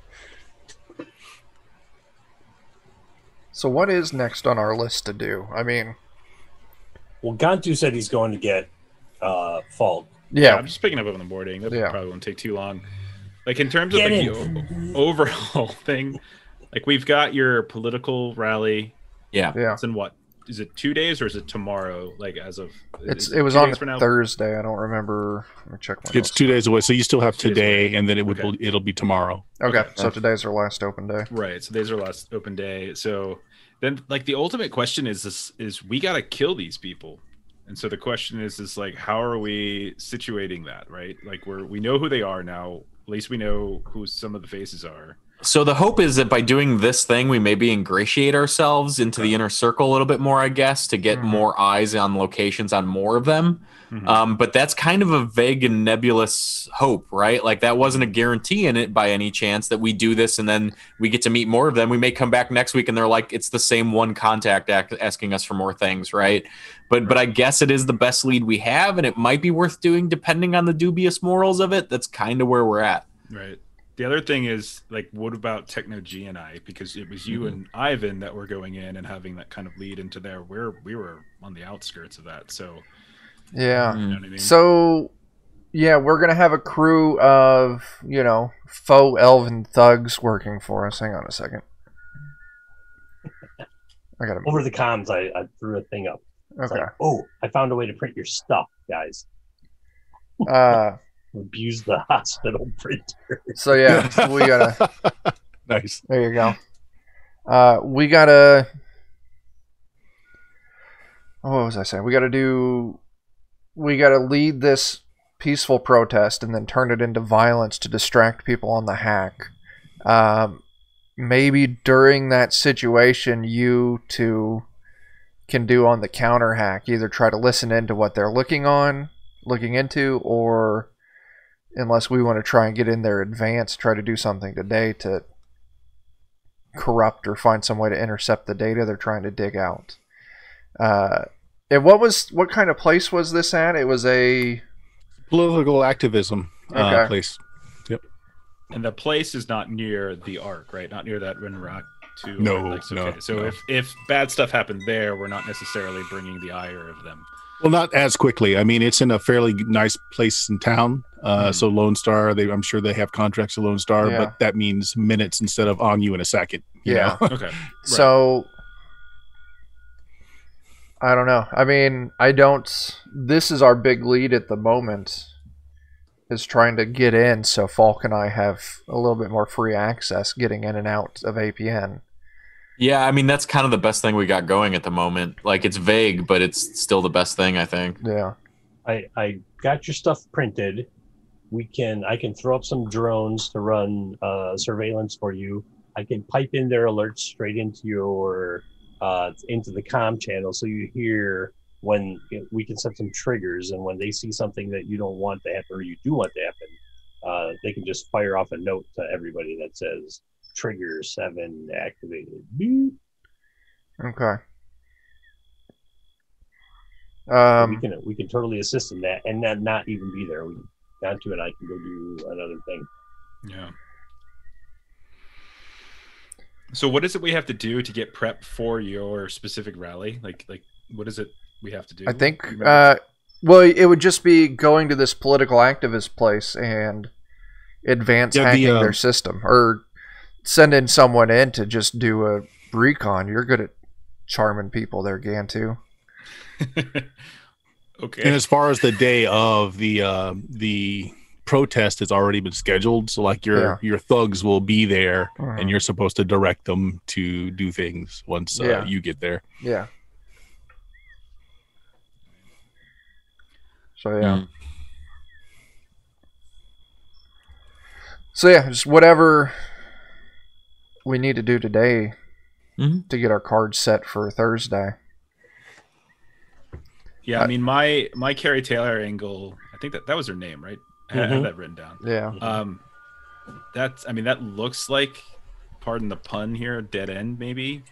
So what is next on our list to do? I mean, Well, Gantu said he's going to get Falk. yeah. I'm just picking up on the boarding. That Yeah. probably won't take too long. Like in terms of Get like, in. the overall thing, like we've got your political rally. Yeah. Yeah. It's in what? Is it 2 days or is it tomorrow? Like as of is It was 2 on days for now? Thursday. I don't remember. Let me check my It's notes. 2 days away, so you still have 2 days today, away. and then Okay. it'll be tomorrow. Okay, so today's our last open day. Right. So these are last open day. So then like the ultimate question is we got to kill these people. And so the question is like, how are we situating that? Right. Like we know who they are now. At least we know who some of the faces are. So the hope is that by doing this thing, we maybe ingratiate ourselves into the inner circle a little bit more, I guess, to get more eyes on locations on more of them. But that's kind of a vague and nebulous hope, right? Like that wasn't a guarantee in it by any chance that we do this and then we get to meet more of them. We may come back next week and they're like, it's the same one contact asking us for more things, right? But I guess it is the best lead we have, and it might be worth doing depending on the dubious morals of it. That's kind of where we're at. Right. The other thing is like, what about Techno G and I? Because it was you and Ivan that were going in and having that kind of lead into there. We were on the outskirts of that. So Yeah. you know what I mean? So, yeah, we're going to have a crew of, faux elven thugs working for us. Hang on a second. I got to. Over the comms, I threw a thing up. It's Okay. like, oh, I found a way to print your stuff, guys. Abuse the hospital printer. So, yeah, we got to. Nice. There you go. We got to. What was I saying? We got to lead this peaceful protest and then turn it into violence to distract people on the hack. Maybe during that situation, you two can do on the counter hack, either try to listen into what they're looking into, or unless we want to try and get in there advanced, try to do something today to corrupt or find some way to intercept the data they're trying to dig out. And what kind of place was this at? It was a Political activism Okay. place. Yep. And the place is not near the Ark, right? Not near that Rinrock too. No, okay. no, So no. if bad stuff happened there, we're not necessarily bringing the ire of them. Well, not as quickly. I mean, it's in a fairly nice place in town. So Lone Star, I'm sure they have contracts to Lone Star, Yeah. but that means minutes instead of on you in a second. you Yeah. know? Okay. So I don't know. I mean, this is our big lead at the moment, is trying to get in so Falk and I have a little bit more free access getting in and out of APN. Yeah, I mean, that's kind of the best thing we got going at the moment. Like, it's vague, but it's still the best thing, I think. Yeah. I got your stuff printed. I can throw up some drones to run surveillance for you. I can pipe in their alerts straight into your into the comm channel, so you hear when we can set some triggers, and when they see something that you don't want to happen or you do want to happen, they can just fire off a note to everybody that says trigger 7 activated. Beep. Okay. We can totally assist in that, and then not even be there. We got to, and I can go do another thing. Yeah. So what is it we have to do to get prep for your specific rally? Like what is it we have to do? I think, well, it would just be going to this political activist place and advance hacking their system, or sending someone in to just do a recon. You're good at charming people there, Gantu. Okay. And as far as the day of the protest has already been scheduled, so like your thugs will be there, and you're supposed to direct them to do things once you get there. Yeah. So yeah. So yeah, just whatever we need to do today to get our cards set for Thursday. Yeah, I mean my Carrie Taylor angle, I think that was her name, right? I have that written down. Yeah. That looks like, pardon the pun here, dead end maybe.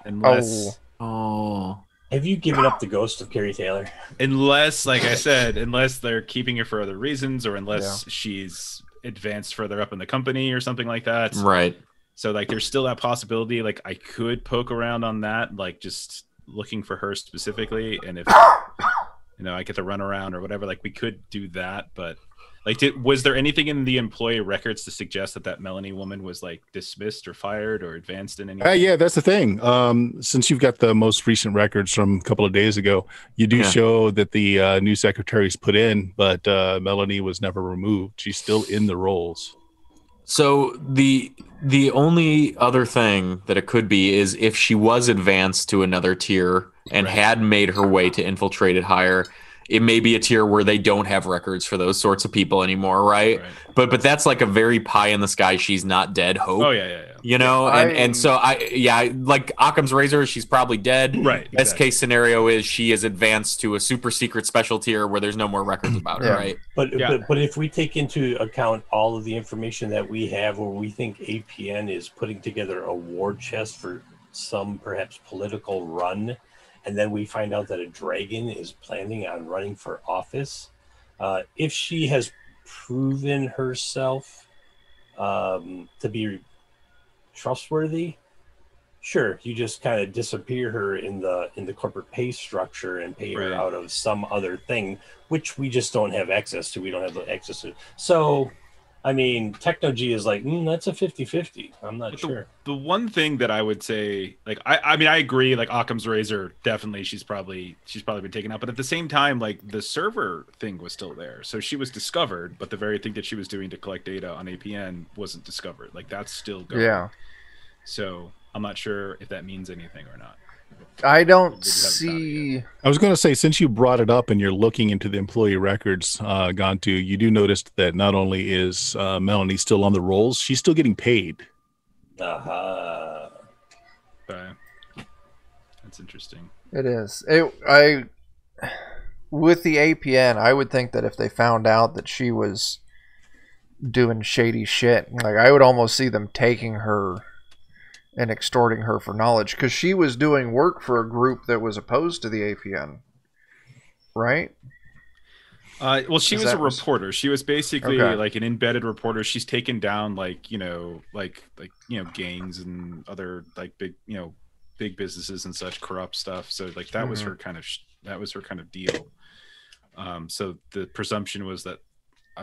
Unless Have you given up the ghost of Carrie Taylor? Unless, like I said, unless they're keeping her for other reasons, or unless she's advanced further up in the company or something like that. Right. So like there's still that possibility. Like I could poke around on that, like just looking for her specifically, and if I get to run around or whatever, like we could do that. But like, was there anything in the employee records to suggest that Melanie woman was like dismissed or fired or advanced in any way? Yeah, that's the thing. Since you've got the most recent records from a couple of days ago, you do show that the new secretary's put in, but Melanie was never removed. She's still in the roles. So the only other thing that it could be is if she was advanced to another tier and had made her way to infiltrated higher, it may be a tier where they don't have records for those sorts of people anymore, right? But that's like a very pie in the sky, she's not dead hope. Oh yeah. You know, and so like Occam's razor, she's probably dead. Right. Best case scenario is she is advanced to a super secret special tier where there's no more records about her, right? But if we take into account all of the information that we have, where we think APN is putting together a war chest for some perhaps political run, and then we find out that a dragon is planning on running for office, if she has proven herself to be trustworthy, sure, you just kind of disappear her in the corporate pay structure and pay her out of some other thing, which we just don't have access to. We don't have the access to. So, I mean, Techno-G is like, that's a 50-50. I'm not sure. The one thing that I would say, like, I mean, I agree, like, Occam's razor, definitely, she's probably been taken out. But at the same time, like, the server thing was still there. So she was discovered, but the very thing that she was doing to collect data on APN wasn't discovered. Like, that's still going. Yeah. So I'm not sure if that means anything or not. I don't see. I was going to say, since you brought it up and you're looking into the employee records, Gantu, you do notice that not only is Melanie still on the rolls, she's still getting paid. Okay. That's interesting. It is. With the APN, I would think that if they found out that she was doing shady shit, like I would almost see them taking her and extorting her for knowledge, because she was doing work for a group that was opposed to the APN, right? Well, she was a reporter. She was basically like an embedded reporter. She's taken down like gangs and other like big businesses and such, corrupt stuff. So like that was her kind of deal. So the presumption was that I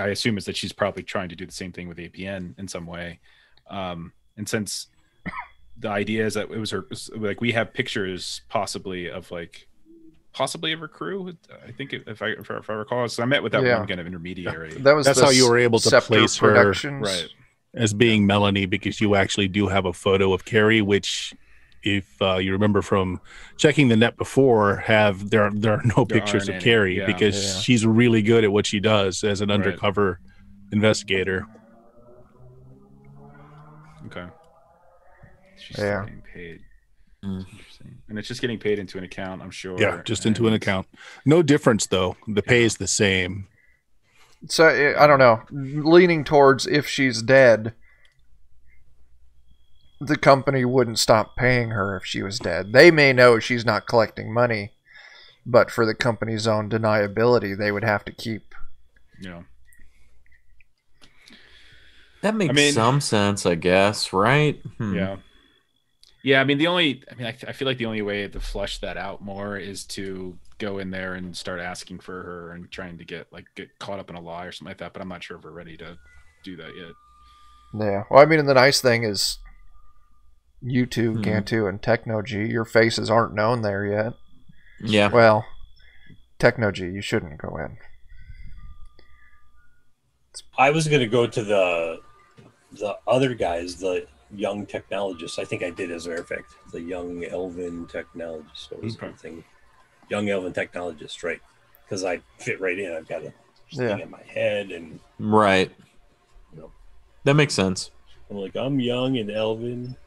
assume is that she's probably trying to do the same thing with APN in some way. And since the idea is that it was her, like we have pictures possibly of her crew. I think if I recall, so I met with that one kind of intermediary. That's how you were able to place her as being Melanie, because you actually do have a photo of Carrie, which, if you remember from checking the net before, there are no pictures of Carrie because she's really good at what she does as an undercover investigator. Okay. She's getting paid. Interesting. And it's just getting paid into an account, I'm sure. Yeah, just into an account. No difference though. The pay is the same. So I don't know. Leaning towards if she's dead, the company wouldn't stop paying her if she was dead. They may know she's not collecting money, but for the company's own deniability, they would have to keep. Yeah. That makes some sense, I guess, right? Yeah. Yeah, I mean, I feel like the only way to flush that out more is to go in there and start asking for her and trying to get caught up in a lie or something like that. But I'm not sure if we're ready to do that yet. Yeah. Well, I mean, and the nice thing is you two, Gantu and Techno-G, your faces aren't known there yet. Yeah. Well, Techno-G, you shouldn't go in. I was going to go to the other guys, the young technologists. I think I did, as a matter of fact, the young elven technologist. What was the thing? Young elven technologist, right? Because I fit right in. I've got a thing in my head, and right. That makes sense. I'm like, I'm young and elven.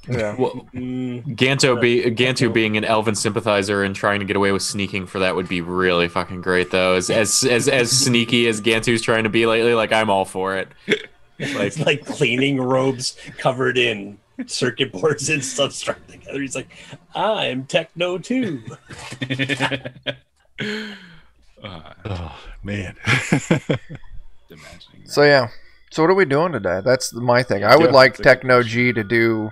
Yeah. Well, Gantu being an elven sympathizer and trying to get away with sneaking for that would be really fucking great, though. As sneaky as Gantu's trying to be lately, I'm all for it. It's like cleaning robes covered in circuit boards and stuff strung together. He's like, I'm techno too. Oh man. So yeah. So what are we doing today? That's my thing. I would like Techno-G to do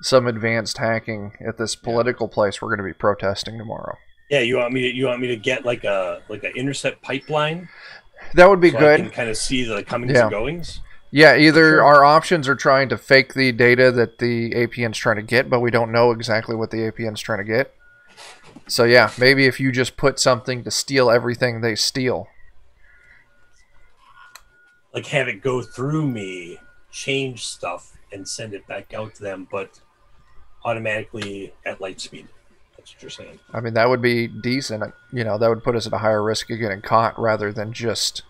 some advanced hacking at this political place we're going to be protesting tomorrow. Yeah, you want me to get like an intercept pipeline? That would be good. I can kind of see the comings and goings. Yeah, either our options are trying to fake the data that the APN's trying to get, but we don't know exactly what the APN's trying to get. So yeah, maybe if you just put something to steal everything they steal. Like have it go through me, change stuff, and send it back out to them, but automatically at light speed. That's what you're saying. I mean, that would be decent. You know, that would put us at a higher risk of getting caught rather than just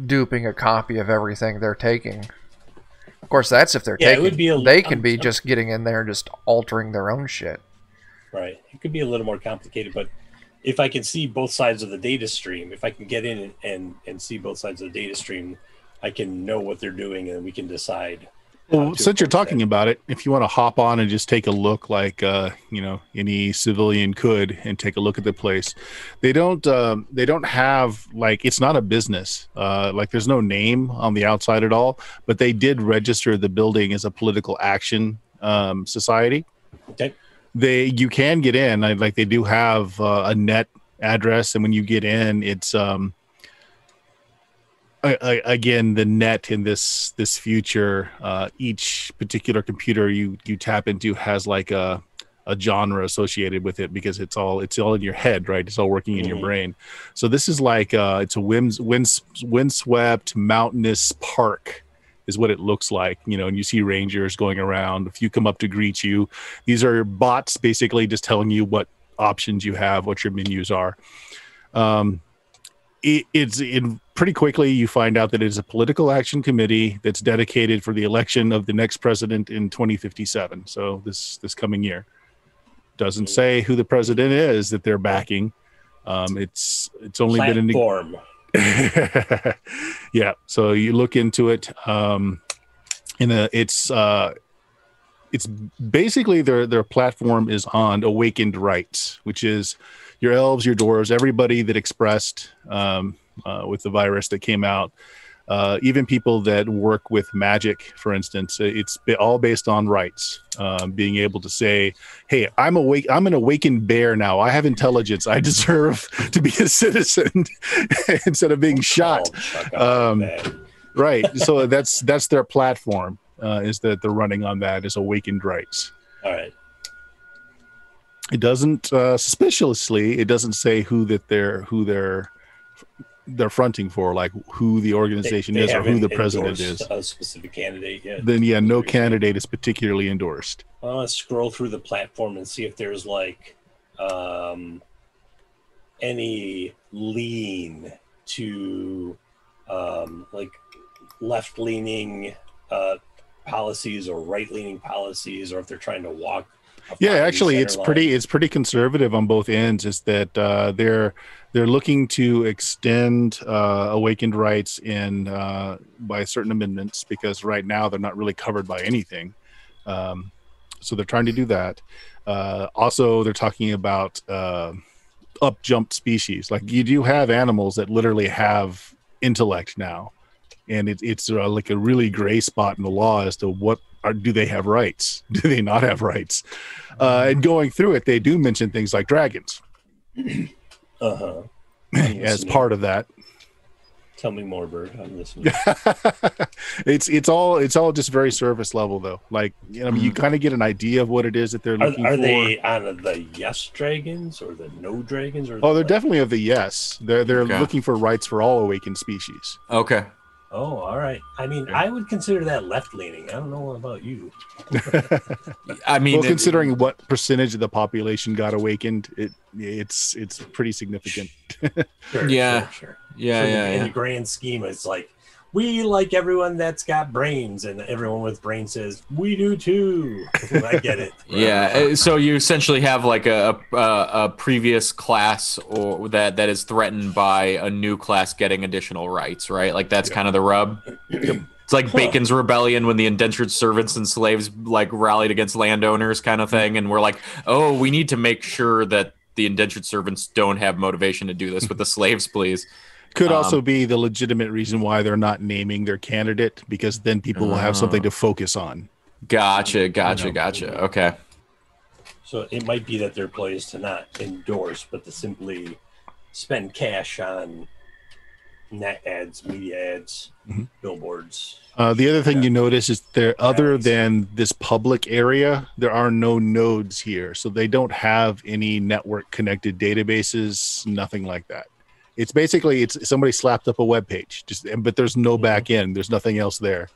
duping a copy of everything they're taking. Of course, that's if they're taking. It would be they can be just getting in there and just altering their own shit. Right. It could be a little more complicated, but if I can see both sides of the data stream, if I can get in and see both sides of the data stream, I can know what they're doing and we can decide. Well, since you're talking about it, if you want to hop on and just take a look like, any civilian could and take a look at the place, they don't have it's not a business. There's no name on the outside at all, but they did register the building as a political action society. Okay. You can get in. They do have a net address. And when you get in, it's, again, the net in this future, each particular computer you tap into has a genre associated with it because it's all in your head, right? It's all working in your brain. So this is it's a windswept mountainous park is what it looks like, and you see rangers going around. If you come up to greet you, these are bots basically just telling you what options you have, what your menus are. It's pretty quickly you find out that it is a political action committee that's dedicated for the election of the next president in 2057. So this coming year. Doesn't say who the president is that they're backing. It's only been in the form. Yeah. So you look into it. It's basically their platform is on awakened rights, which is your elves, your dwarves, everybody that expressed with the virus that came out, even people that work with magic, for instance. It's all based on rights, being able to say, hey, I'm awake. I'm an awakened bear now. I have intelligence. I deserve to be a citizen instead of being shot. Right. So that's their platform, is that they're running on that as awakened rights. All right. It doesn't suspiciously. It doesn't say who they're fronting for, like who the organization is or who the president is. A specific candidate yet? Then no candidate is particularly endorsed. Let's scroll through the platform and see if there's any lean to left-leaning policies or right-leaning policies, or if they're trying to walk. Yeah, actually, it's pretty conservative on both ends. Is that they're looking to extend awakened rights in by certain amendments, because right now they're not really covered by anything. So they're trying to do that. Also, they're talking about up-jumped species. Like, you do have animals that literally have intellect now, and it's like a really gray spot in the law as to do they have rights? Do they not have rights? And going through it, they do mention things like dragons as part of that. Tell me more, Bird. I'm listening. It's all just very surface level, though. Like, you kind of get an idea of what it is that they're looking for. Are they on the yes dragons or the no dragons? Or they're definitely of the yes. They're looking for rights for all awakened species. Okay. Oh, all right. I mean, I would consider that left-leaning. I don't know about you. I mean, considering what percentage of the population got awakened, it's pretty significant. Sure. Yeah. In the grand scheme, it's like, we like everyone that's got brains, and everyone with brains says, we do too. I get it. Yeah. So you essentially have like a previous class or that is threatened by a new class getting additional rights, right? Like that's kind of the rub. It's like Bacon's Rebellion when the indentured servants and slaves like rallied against landowners kind of thing. And we're like, oh, we need to make sure that the indentured servants don't have motivation to do this with the slaves, please. Could also be the legitimate reason why they're not naming their candidate, because then people will have something to focus on. Gotcha. Okay. So it might be that their play is to not endorse, but to simply spend cash on net ads, media ads, billboards. The other thing you notice is other than this public area, there are no nodes here. So they don't have any network connected databases, nothing like that. It's basically somebody slapped up a web page, but there's no back end. There's nothing else there.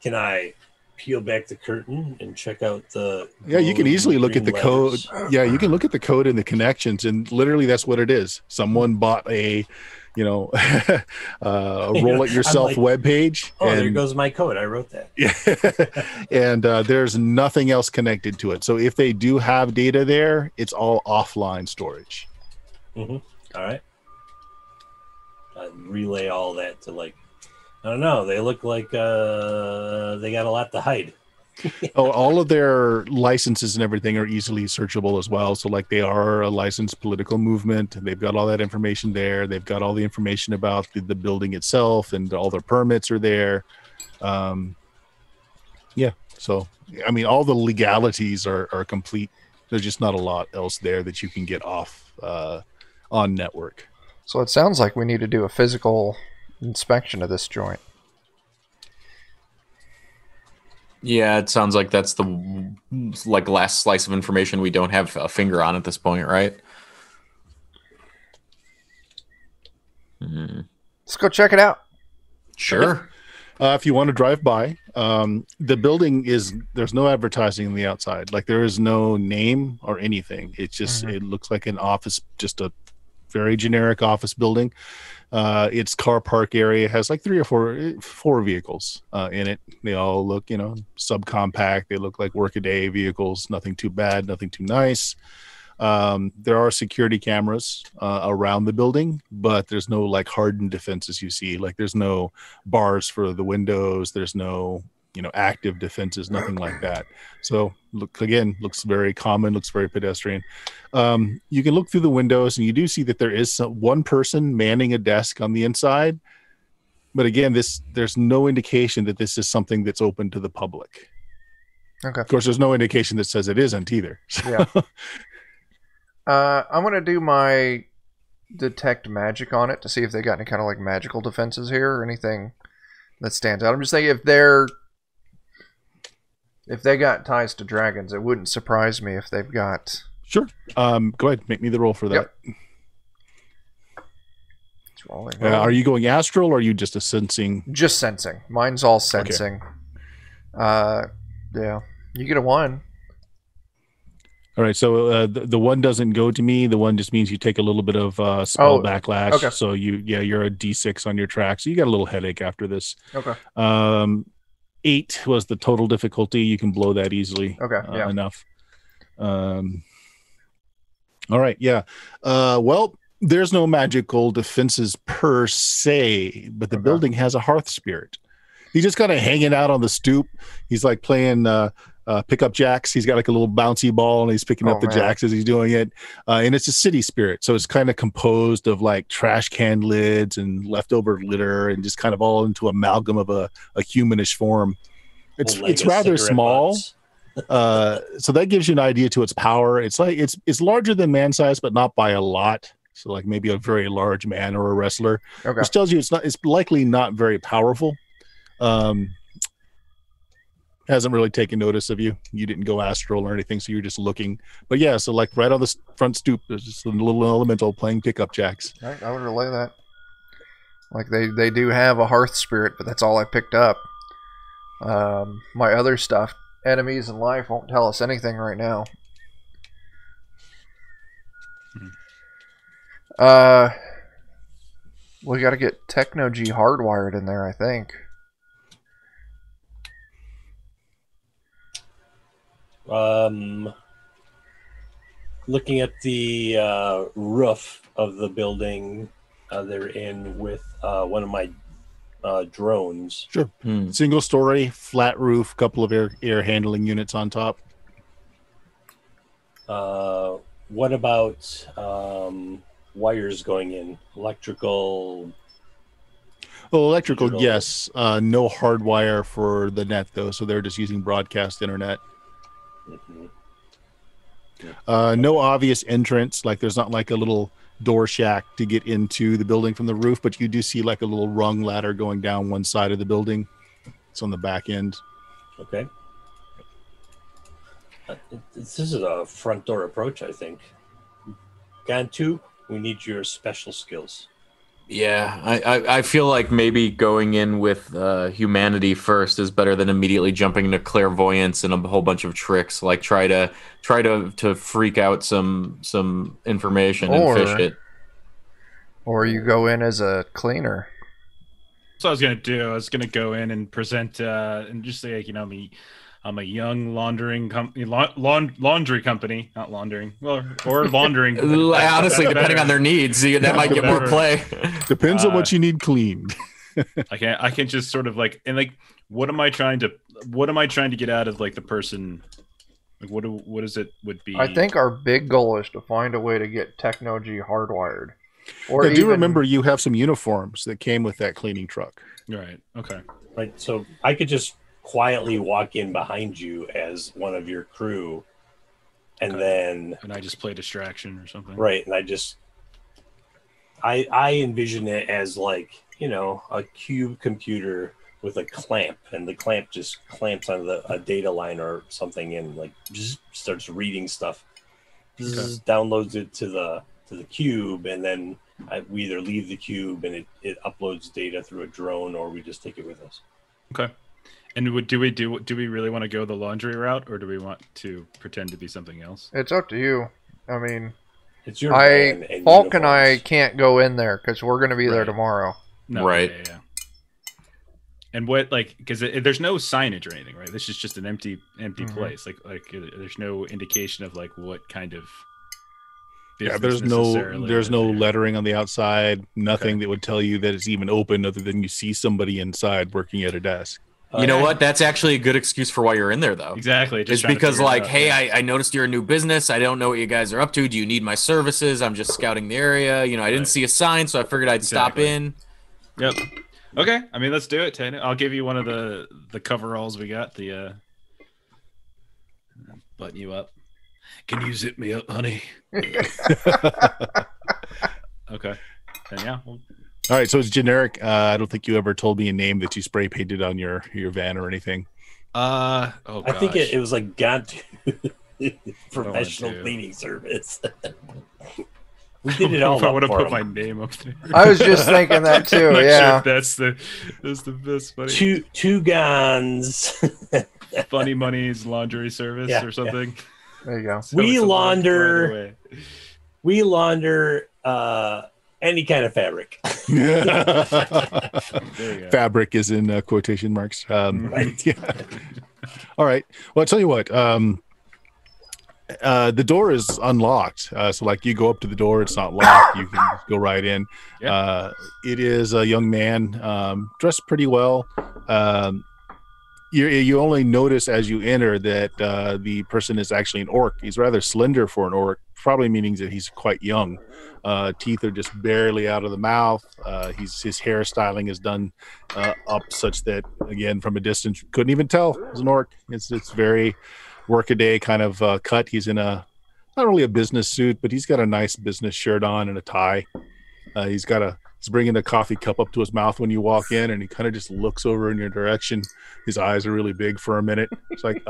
Can I peel back the curtain and check out the? Yeah, you can easily look at the code. Yeah, you can look at the code and the connections, and literally that's what it is. Someone bought a roll it yourself web page. Oh, there goes my code. I wrote that. Yeah, and there's nothing else connected to it. So if they do have data there, it's all offline storage. All right. Relay all that to I don't know. They look like they got a lot to hide. All of their licenses and everything are easily searchable as well. So they are a licensed political movement. They've got all that information there. They've got all the information about the building itself, and all their permits are there. Yeah. So, I mean, all the legalities are complete. There's just not a lot else there that you can get off on network. So it sounds like we need to do a physical inspection of this joint. Yeah, it sounds like that's the last slice of information we don't have a finger on at this point, right? Let's go check it out. Sure. If you want to drive by, the building there's no advertising on the outside. There is no name or anything. It's just, it looks like an office, just a very generic office building. Its car park area has 3 or 4 vehicles in it. They all look, subcompact. They look like workaday vehicles. Nothing too bad, nothing too nice. There are security cameras around the building, but there's no hardened defenses you see. There's no bars for the windows. There's no active defenses, nothing like that. So looks very common, looks very pedestrian. You can look through the windows, and you do see that there is one person manning a desk on the inside. But again, there's no indication that this is something that's open to the public. Okay. Of course, there's no indication that says it isn't either. Yeah. I'm going to do my detect magic on it to see if they got any kind of magical defenses here or anything that stands out. I'm just saying if they got ties to dragons, it wouldn't surprise me if they've got... Sure. Go ahead. Make me the roll for that. Yep. It's rolling. Are you going astral, or are you just a sensing? Just sensing. Mine's all sensing. Okay. Yeah. You get a 1. All right. So the 1 doesn't go to me. The 1 just means you take a little bit of spell backlash. Okay. So you're a D6 on your track. So you got a little headache after this. Okay. 8 was the total difficulty. You can blow that easily. Okay, yeah. Enough. All right, yeah. Well, there's no magical defenses per se, but the building has a hearth spirit. He's just kind of hanging out on the stoop. He's like playing pickup jacks. He's got like a little bouncy ball, and he's picking up the jacks as he's doing it. And it's a city spirit, so it's kind of composed of like trash can lids and leftover litter, and just kind of all into amalgam of a humanish form. It's rather small. So that gives you an idea to its power. It's like it's larger than man size, but not by a lot. So like maybe a very large man or a wrestler, which tells you it's likely not very powerful. Hasn't really taken notice of you. You didn't go astral or anything, so you're just looking. But yeah, so like right on the front stoop, there's just a little elemental playing pickup jacks. I would relay that. Like they do have a hearth spirit, but that's all I picked up. My other stuff, enemies and life, won't tell us anything right now. We got to get Techno-G hardwired in there, I think. Looking at the roof of the building they're in with one of my drones. Sure. Single story, flat roof, couple of air handling units on top. What about wires going in? Electrical? Well, electrical, yes. No hardwire for the net, though, so they're just using broadcast internet. No obvious entrance, like there's not like a little door shack to get into the building from the roof, but you do see like a little rung ladder going down one side of the building. It's on the back end. Okay. This is a front door approach, I think. Gantu, we need your special skills. Yeah, I feel like maybe going in with humanity first is better than immediately jumping into clairvoyance and a whole bunch of tricks. Like try to freak out some information and fish it. Or you go in as a cleaner. So I was gonna do. I was gonna go in and present and just say, like, you know, I'm a young laundering company, laundry company, not laundering, well, or laundering. Honestly, depending on their needs, that might get more play. Depends on what you need cleaned. I can just sort of like, and like, what am I trying to get out of like the person? Like, what is it would be? I think our big goal is to find a way to get Techno-G hardwired. Or I do remember you have some uniforms that came with that cleaning truck. Right. Okay. Right. So I could just quietly walk in behind you as one of your crew, and then I just play distraction or something. Right. And I envision it as like, you know, a cube computer with a clamp, and the clamp just clamps on a data line or something, and like just starts reading stuff. Downloads it to the cube, and then we either leave the cube and it uploads data through a drone, or we just take it with us. Okay. And do we really want to go the laundry route, or do we want to pretend to be something else? It's up to you. I mean, it's your Falk and I can't go in there because we're going to be there tomorrow. No, right. Yeah. And what, like, because there's no signage or anything, right? This is just an empty place. Like there's no indication of like what kind of. Yeah, there's no lettering on the outside. Nothing that would tell you that it's even open, other than you see somebody inside working at a desk. You know what? That's actually a good excuse for why you're in there, though. Exactly. It's because, like, hey, I noticed you're a new business. I don't know what you guys are up to. Do you need my services? I'm just scouting the area. You know, I didn't see a sign, so I figured I'd stop in. Yep. Okay. I mean, let's do it, Tana. I'll give you one of the coveralls we got. The button you up. Can you zip me up, honey? Okay. Then yeah. All right, so it's generic. I don't think you ever told me a name that you spray painted on your van or anything. I think it was like Gantu professional cleaning service. We did it all. I would have put my name up there. I was just thinking that too. Yeah, sure that's the best. Funny. Two guns. Funny Money's laundry service or something. Yeah. There you go. So we launder any kind of fabric. There you go. Fabric is in quotation marks. Right. Yeah. All right. Well, I'll tell you what. The door is unlocked. So like you go up to the door, it's not locked. You can just go right in. Yeah. It is a young man, dressed pretty well. You only notice as you enter that the person is actually an orc. He's rather slender for an orc, probably meaning that he's quite young. Teeth are just barely out of the mouth. His hairstyling is done up such that, again, from a distance, you couldn't even tell it was an orc. It's very workaday kind of cut. He's in not really a business suit, but he's got a nice business shirt on and a tie. He's bringing a coffee cup up to his mouth when you walk in, and he kind of just looks over in your direction. His eyes are really big for a minute. It's like,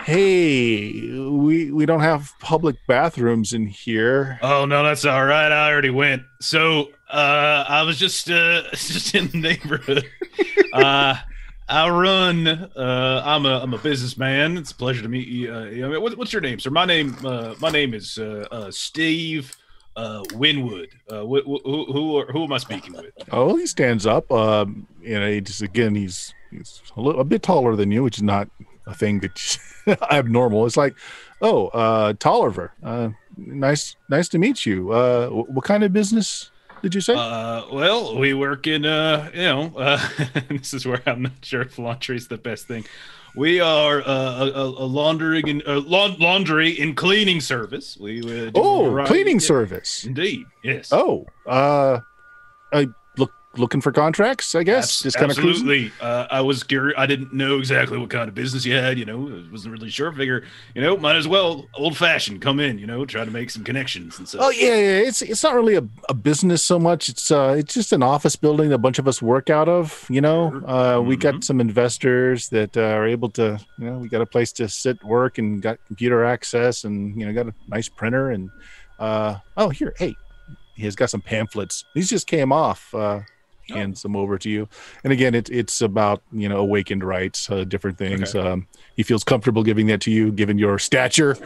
hey, we don't have public bathrooms in here. Oh no, that's all right. I already went. So I was just in the neighborhood. I run. I'm a businessman. It's a pleasure to meet you. I mean, what's your name, sir? My name is Steve Winwood. Who am I speaking with? Oh, he stands up. He's a bit taller than you, which is not a thing that abnormal. It's like, Tolliver. Nice to meet you. What kind of business did you say? Well, we work in this is where I'm not sure if laundry is the best thing. We are a laundry and cleaning service. We do cleaning service. Indeed, yes. Looking for contracts, I guess. Just kind of absolutely. I was curious. I didn't know exactly what kind of business you had. I wasn't really sure. Figure, might as well old fashioned come in. Try to make some connections and stuff. Oh yeah. It's not really a business so much. It's just an office building that a bunch of us work out of. We got some investors that are able to. We got a place to sit, work, and got computer access, and got a nice printer. And here, hey, he's got some pamphlets. These just came off. Hands them over to you, and again, it's about awakened rights, different things. Okay. He feels comfortable giving that to you, given your stature.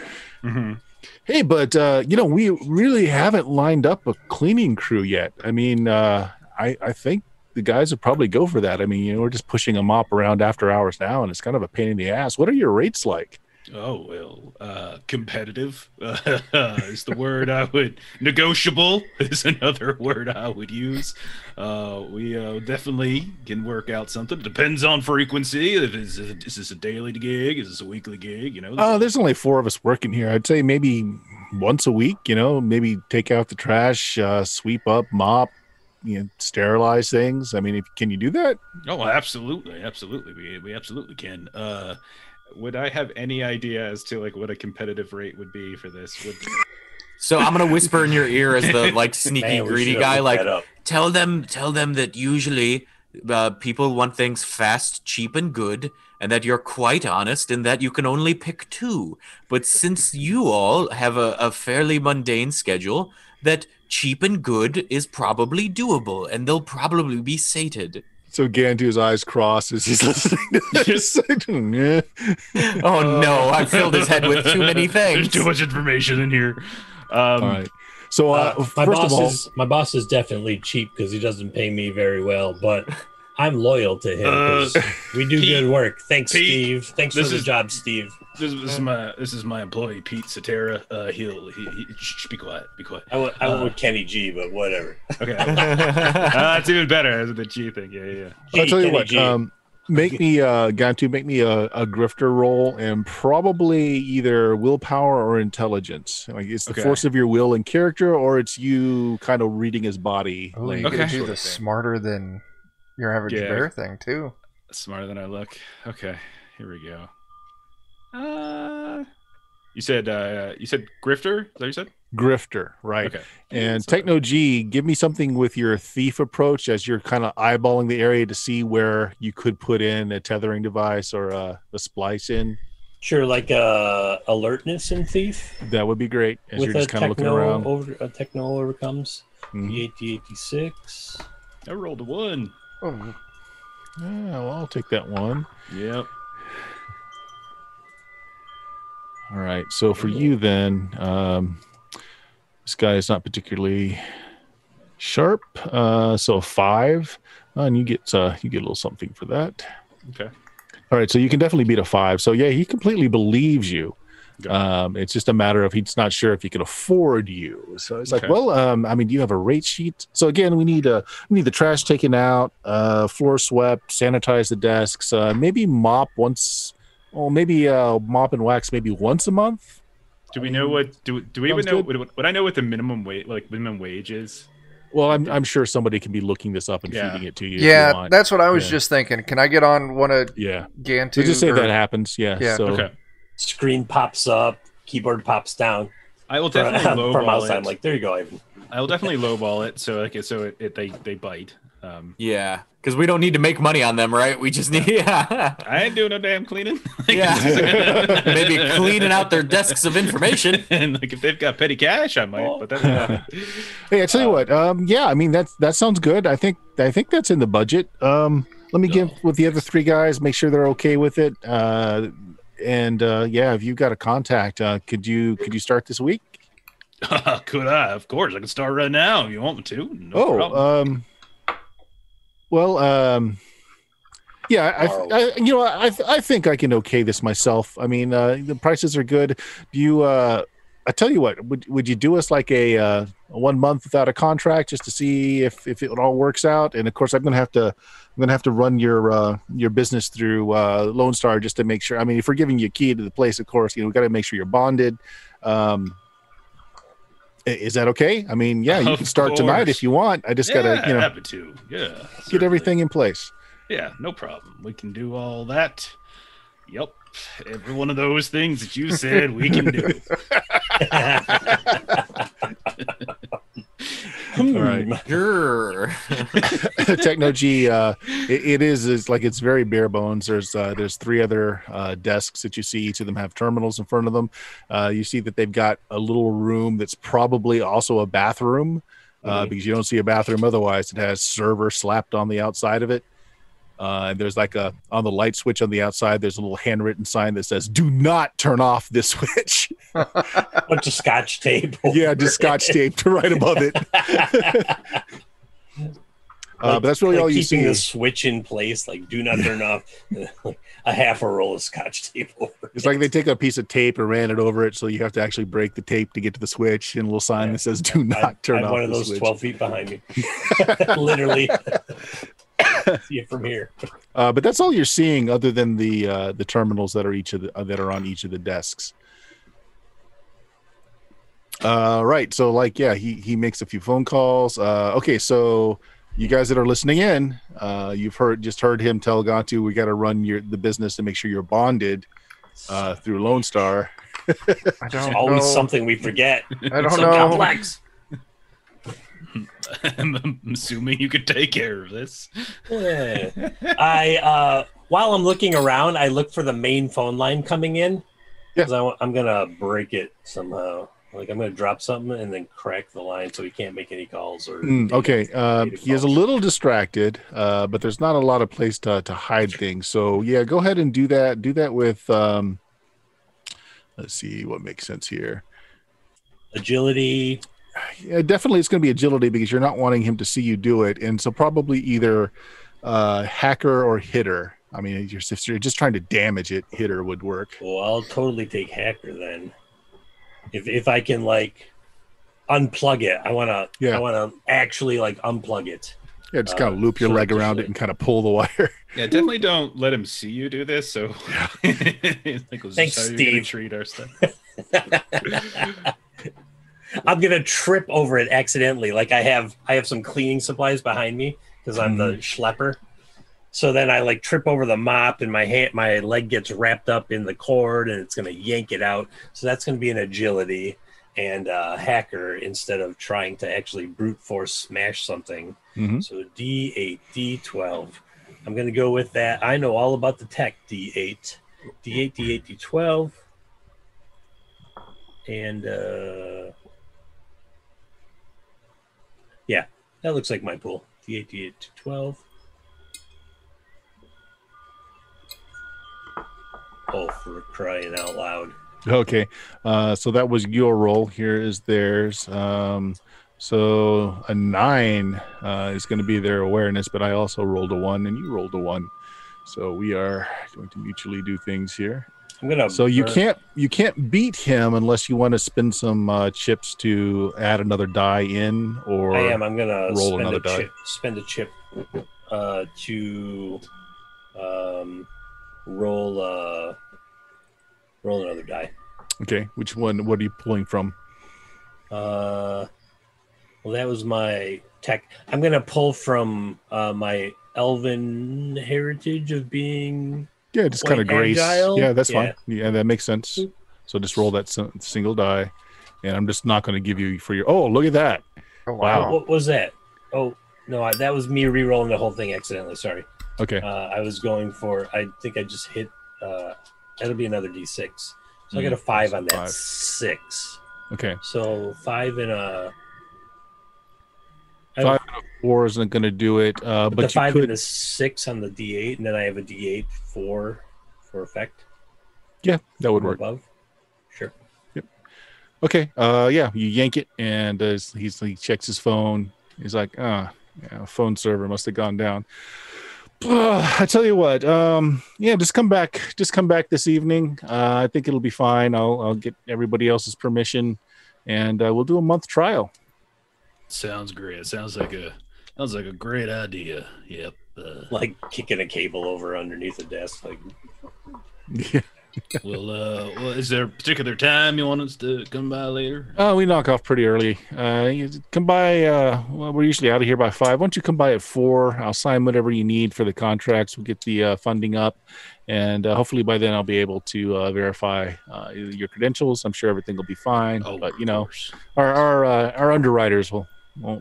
Mm-hmm. Hey, but we really haven't lined up a cleaning crew yet. I mean, I think the guys would probably go for that. I mean, we're just pushing a mop around after hours now, and it's kind of a pain in the ass. What are your rates like? Oh, well, competitive is the word I would. Negotiable is another word I would use. We definitely can work out something. Depends on frequency. Is this a daily gig? Is this a weekly gig? There's only 4 of us working here. I'd say maybe once a week, maybe take out the trash, sweep up, mop, sterilize things. I mean, can you do that? Oh, absolutely. We absolutely can. Would I have any idea as to what a competitive rate would be for this? So I'm gonna whisper in your ear as the sneaky greedy guy, tell them that usually people want things fast, cheap, and good, and that you're quite honest and that you can only pick 2. But since you all have a fairly mundane schedule, that cheap and good is probably doable, and they'll probably be sated. So Gantu's eyes cross as he's listening to this. Oh no, I filled his head with too many things. There's too much information in here. All right. So my boss is definitely cheap because he doesn't pay me very well, but I'm loyal to him because we do good work. Thanks, Pete, Steve. Thanks for the job, Steve. This is my employee, Pete Cetera. Be quiet. I went with Kenny G, but whatever. Okay, that's even better. That's the G thing. Yeah. I'll tell you what. Make me a grifter roll, and probably either willpower or intelligence. It's the force of your will and character, or it's you kind of reading his body. Oh, you can do the smarter than your average bear thing too. Smarter than I look. Okay, here we go. You said grifter? Is that what you said? Grifter, right. Okay. And Techno G, give me something with your thief approach as you're kind of eyeballing the area to see where you could put in a tethering device or a splice in. Sure, like alertness in thief. That would be great as you're just kind of looking around. A techno overcomes. Ep.6. I rolled a 1. Oh. Yeah, well, I'll take that 1. Yep. All right. So for you then, this guy is not particularly sharp. So 5, and you get a little something for that. Okay. All right, so you can definitely beat a 5. So yeah, he completely believes you. Okay. It's just a matter of he's not sure if he can afford you. So it's like, Okay. well, I mean, do you have a rate sheet? So again, we need the trash taken out, floor swept, sanitize the desks, maybe mop once, or maybe mop and wax maybe once a month. Do we know what? Do we even sounds know? good. Would I know what the minimum wage is? Well, I'm sure somebody can be looking this up and Yeah. feeding it to you. If you Yeah, want. that's what I was Yeah. just thinking. Can I get on one of Yeah. Gantu? Let's just say or- that happens. Yeah. Yeah. So Okay. Screen pops up, keyboard pops down. I will For definitely mouse lowball time, it. like, there you go, Ivan. I will definitely lowball it. So they bite. Yeah, because we don't need to make money on them, right? We just need, I ain't doing no damn cleaning. yeah, maybe cleaning out their desks of information. And like if they've got petty cash, I might. But that's hey, I tell you what. Yeah, I mean that sounds good. I think that's in the budget. Let me get with the other 3 guys, make sure they're okay with it. And yeah, if you've got a contact, could you start this week? could I? Of course, I can start right now if you want me to. No problem. Well, yeah, I think I can okay this myself. I mean, the prices are good. Do you? I tell you what, would you do us like a 1 month without a contract just to see if it all works out? And of course, I'm gonna have to run your business through Lone Star just to make sure. I mean, if we're giving you a key to the place, of course, we got to make sure you're bonded. Is that okay? I mean, yeah, you can start tonight if you want. I just gotta, happy to. Yeah, get certainly. everything in place. Yeah, no problem. We can do all that. Yep, every one of those things that you said we can do. All right. Sure. Technology, it's very bare bones. There's 3 other desks that you see. Each of them have terminals in front of them. You see that they've got a little room that's probably also a bathroom, because you don't see a bathroom otherwise. It has server slapped on the outside of it. And there's on the light switch on the outside, there's a little handwritten sign that says, "Do not turn off this switch." Bunch of scotch tape. Yeah, just scotch taped right above it. But that's really all you see. Keeping the switch in place, like, do not turn off. A half a roll of scotch tape over. It's like they take a piece of tape and ran it over it, so you have to actually break the tape to get to the switch, and a little sign that says, "Do not turn off." I have one of those switch. 12 feet behind me. Literally. See it from here. But that's all you're seeing, other than the terminals that are on each of the desks. Right. So he makes a few phone calls. Okay, so you guys that are listening in, you've heard him tell Gantu, we got to run the business to make sure you're bonded through Lone Star. There's always something we forget. I don't so know. complex. I'm assuming you could take care of this. Yeah. While I'm looking around, I look for the main phone line coming in, because I'm gonna break it somehow. Like, I'm gonna drop something and then crack the line so he can't make any calls or. Okay. He is a little distracted, but there's not a lot of place to hide things. So yeah, go ahead and do that. Do that with. Let's see what makes sense here. Agility. Yeah, definitely it's going to be agility, because you're not wanting him to see you do it. And so probably either hacker or hitter. I mean, if you're just trying to damage it, hitter would work. Well, I'll totally take hacker then. If I can, like, unplug it, I wanna actually, like, unplug it. Yeah, just kind of loop your leg around it and kind of pull the wire. Yeah, definitely don't let him see you do this. So, Thanks, Steve. Treat our stuff. I'm gonna trip over it accidentally. Like, I have some cleaning supplies behind me because I'm the schlepper. So then I trip over the mop, and my leg gets wrapped up in the cord, and it's gonna yank it out. So that's gonna be an agility and hacker instead of trying to actually brute force smash something. Mm-hmm. So D8, D12. I'm gonna go with that. I know all about the tech. D8, D12, and yeah, that looks like my pool. D8, D8, 12. Oh, for crying out loud. Okay. So that was your roll. Here is theirs. So a 9 is going to be their awareness, but I also rolled a 1 and you rolled a 1. So we are going to mutually do things here. I'm gonna. So you can't beat him unless you want to spend some chips to add another die in, or I am. I'm gonna roll spend another a die. chip. Spend a chip to roll another die. Okay, which one? What are you pulling from? Well, that was my tech. I'm gonna pull from my elven heritage of being. Yeah, just kind of grace. agile. Yeah, that's fine. Yeah, that makes sense. So just roll that single die, and I'm just not going to give you for your. Oh, look at that! Oh, Wow. What was that? Oh no, that was me re-rolling the whole thing accidentally. Sorry. Okay. I was going for. I think I just hit. That'll be another D6. So I got a 5 on that. 6. Okay. So 5 and a. 5 and a 4 isn't going to do it. But the you 5 could. and the 6 on the D8, and then I have a D8 for effect. Yeah, that would work. Above. Sure. Yep. Okay. Yeah, you yank it, and he checks his phone. He's like, phone server must have gone down. I tell you what, yeah, just come back this evening. I think it'll be fine. I'll get everybody else's permission, and we'll do a month trial. Sounds great. Sounds like a great idea. Yep. Like kicking a cable over underneath a desk. Like, Yeah. Well, is there a particular time you want us to come by later? Oh, we knock off pretty early. You come by. Well, we're usually out of here by 5. Why don't you come by at 4? I'll sign whatever you need for the contracts. We'll get the funding up, and hopefully by then I'll be able to verify your credentials. I'm sure everything will be fine. Oh, but course. our underwriters won't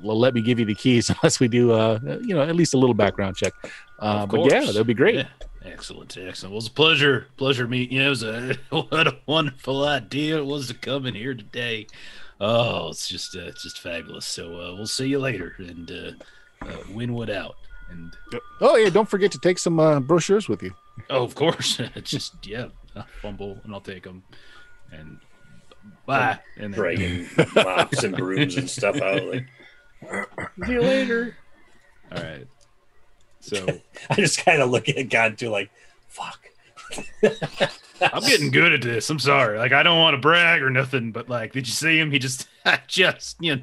let me give you the keys unless we do at least a little background check. But yeah, that'd be great. Yeah. Excellent. Well, it was a pleasure meeting you. It was what a wonderful idea it was to come in here today. Oh, it's just fabulous. So we'll see you later, and Winwood out. And oh yeah, don't forget to take some brochures with you. oh, of course, I'll fumble and I'll take them. And bye. And then, dragging mops and brooms and stuff out. Like, see you later. all right. So I just kind of look at God too, like, fuck. I'm getting good at this. I'm sorry. Like, I don't want to brag or nothing, but like, did you see him? He just Absolutely.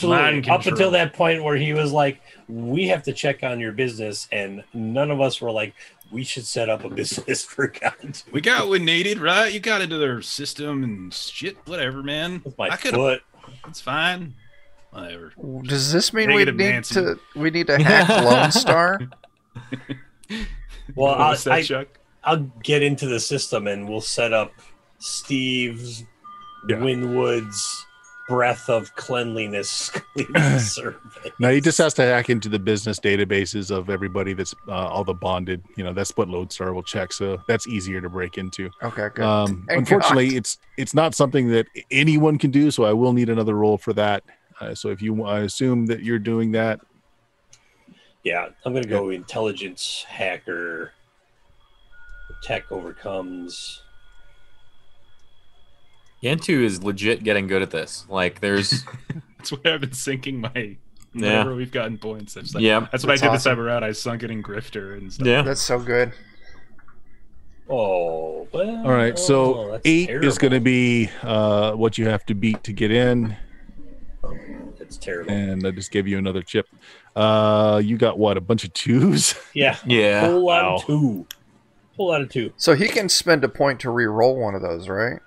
mind Up control. until that point where he was like, we have to check on your business, and none of us were like, we should set up a business for God. We got what needed, right? You got into their system and shit, whatever, man. With my could've- foot. It's fine. Whatever. Does this mean Negative we Nancy. need to hack Lone Star? Well, What's that, Chuck? I'll get into the system and we'll set up Steve's, Winwood's breath of cleanliness survey. No, he just has to hack into the business databases of everybody that's all the bonded. That's what Lodestar will check. So that's easier to break into. Okay, good. Unfortunately, it's not something that anyone can do. So I will need another roll for that. So if I assume that you're doing that. Yeah, I'm going to go intelligence hacker. Tech overcomes. Yantu is legit getting good at this. Like, there's That's why I've been sinking my whenever we've gotten points. That's what That's I did awesome. this cyber out. I sunk it in Grifter and stuff. Yeah. That's so good. Oh, well. All right. So that's 8 terrible. is going to be what you have to beat to get in. That's terrible. And I just gave you another chip. You got what? A bunch of 2s? Yeah. Yeah. Whole lot of 2. Whole lot of 2. So he can spend a point to re-roll one of those, right?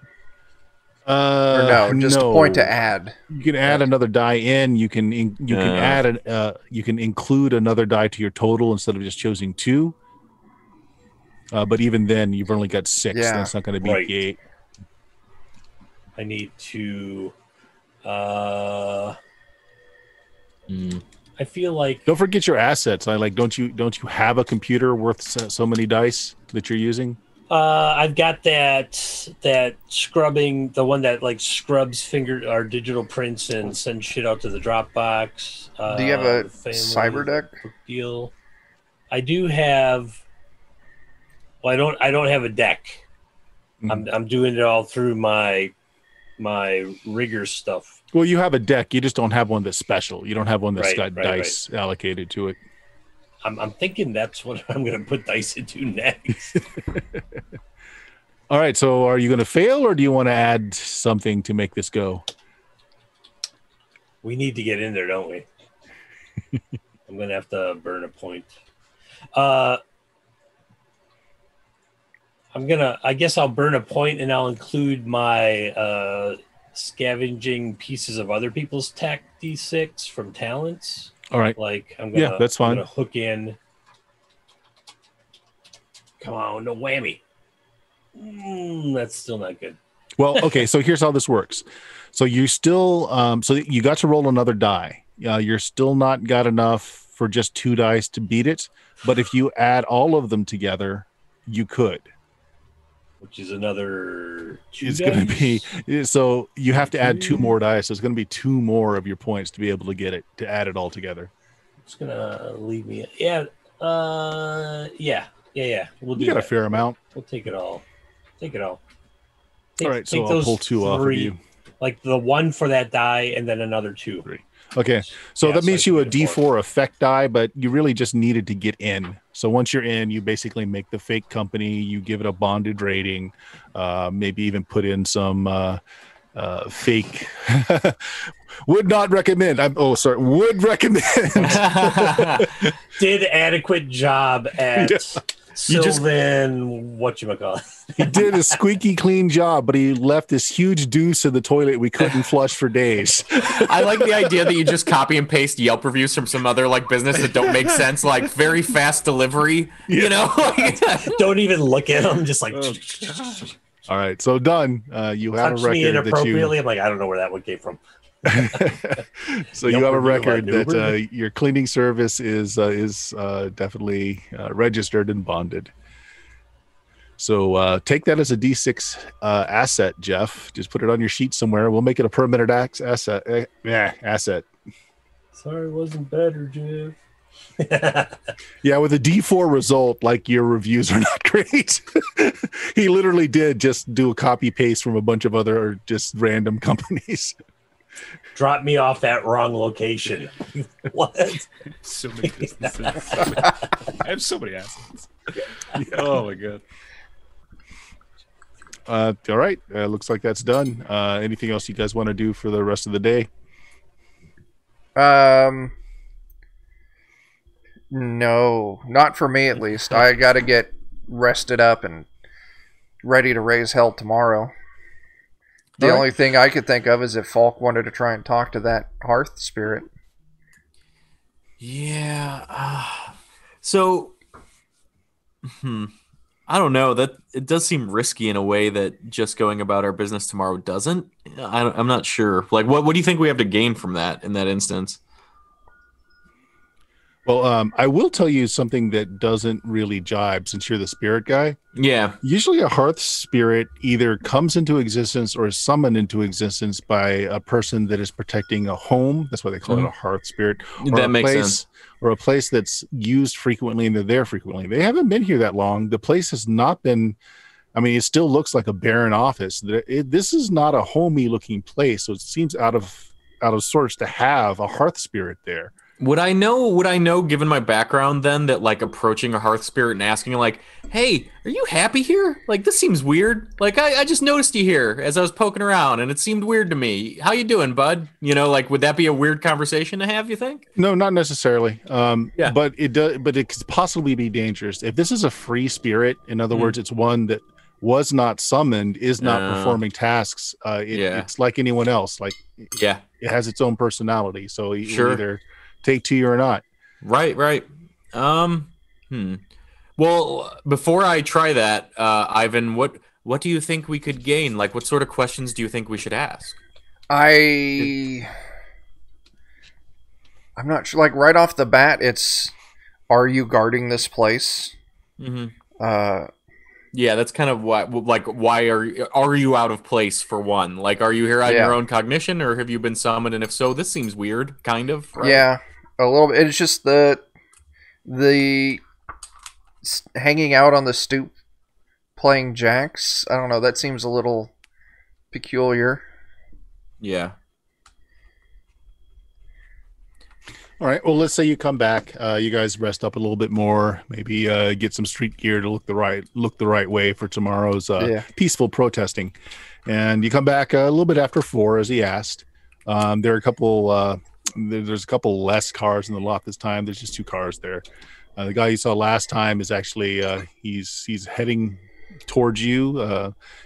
Or no, just a point to add. You can add another die in. You can you can include another die to your total instead of just choosing 2. But even then, you've only got 6. Yeah. That's not going to beat Right. the 8. I need to. I feel like Don't forget your assets. Don't you have a computer worth so many dice that you're using? I've got that scrubbing, the one that like scrubs our digital prints and sends shit out to the Dropbox. Do you have a family cyber deck? deal? I do have. Well, I don't have a deck. I'm doing it all through my my rigger stuff. Well, you have a deck. You just don't have one that's special. You don't have one that's got Right. dice allocated to it. I'm thinking that's what I'm going to put dice into next. All right. So are you going to fail, or do you want to add something to make this go? We need to get in there, don't we? I'm going to have to burn a point. I guess I'll burn a point, and I'll include my scavenging pieces of other people's tech D6 from talents. All right. Like I'm gonna, that's fine. I'm gonna hook in. Come on, no whammy. That's still not good. Well, okay. So here's how this works. So you still, so you got to roll another die. You're still not got enough for just 2 dice to beat it. But if you add all of them together, you could. Which is another 2 It's dice? going to be, so you have to add 2 more dice. So it's going to be 2 more of your points to be able to get it, to add it all together. It's gonna leave me. Yeah. We'll do You got a fair amount. We'll take it all. All right, so I'll pull 2 off of you. Like the 1 for that die, and then another 2. 3. Okay, so that makes you a D4 effect die, but you really just needed to get in. So once you're in, you basically make the fake company, you give it a bonded rating, maybe even put in some fake. Would not recommend. Would recommend. Did adequate job at Sylvan. Whatchamacallit. He did a squeaky clean job, but he left this huge deuce in the toilet we couldn't flush for days. I like the idea that you just copy and paste Yelp reviews from some other like business that don't make sense, like very fast delivery. You know, don't even look at them. Just like. All right, so done. You have Touch a record me inappropriately. that I'm like, I don't know where that one came from. So you have a record that your cleaning service is definitely registered and bonded. So take that as a D6 asset, Jeff. Just put it on your sheet somewhere. We'll make it a permanent asset. Asset. Sorry, it wasn't better, Jeff. Yeah, with a D4 result, like your reviews are not great. He literally did just do a copy paste from a bunch of other just random companies. Drop me off that wrong location. What? So many businesses. I have so many assets. Oh my god. All right. Looks like that's done. Anything else you guys want to do for the rest of the day? No, not for me at least. I got to get rested up and ready to raise hell tomorrow. The only thing I could think of is if Falk wanted to try and talk to that hearth spirit. Yeah. So, I don't know. That it does seem risky in a way that just going about our business tomorrow doesn't. I'm not sure. Like, what do you think we have to gain from that in that instance? Well, I will tell you something that doesn't really jibe since you're the spirit guy. Yeah. Usually a hearth spirit either comes into existence or is summoned into existence by a person that is protecting a home. That's why they call it a hearth spirit. Or that makes sense. Or a place that's used frequently and they're there frequently. They haven't been here that long. The place has not been, I mean, it still looks like a barren office. This is not a homey looking place. So it seems out of sorts to have a hearth spirit there. Would I know, given my background then, that like approaching a hearth spirit and asking like, hey, are you happy here? Like, this seems weird. Like, I just noticed you here as I was poking around and it seemed weird to me. How you doing, bud? You know, like, would that be a weird conversation to have, you think? No, not necessarily. Yeah. But it could possibly be dangerous. If this is a free spirit, in other words, it's one that was not summoned, is not performing tasks. It's like anyone else. Like, it has its own personality. So you either take to you or not. Right. Well, before I try that, Ivan, what do you think we could gain? Like, what sort of questions do you think we should ask? I'm not sure. Like, right off the bat, it's, are you guarding this place? Mm-hmm. Yeah, that's kind of why. Like, why are you out of place for one? Like, are you here on your own cognition, or have you been summoned? And if so, this seems weird. Kind of. Right? Yeah. A little bit. It's just the hanging out on the stoop playing jacks. I don't know. That seems a little peculiar. Yeah. All right. Well, let's say you come back. You guys rest up a little bit more. Maybe get some street gear to look the right way for tomorrow's peaceful protesting. And you come back a little bit after 4, as he asked. There are a couple. There's a couple less cars in the lot this time. There's just 2 cars there. The guy you saw last time is actually he's heading towards you.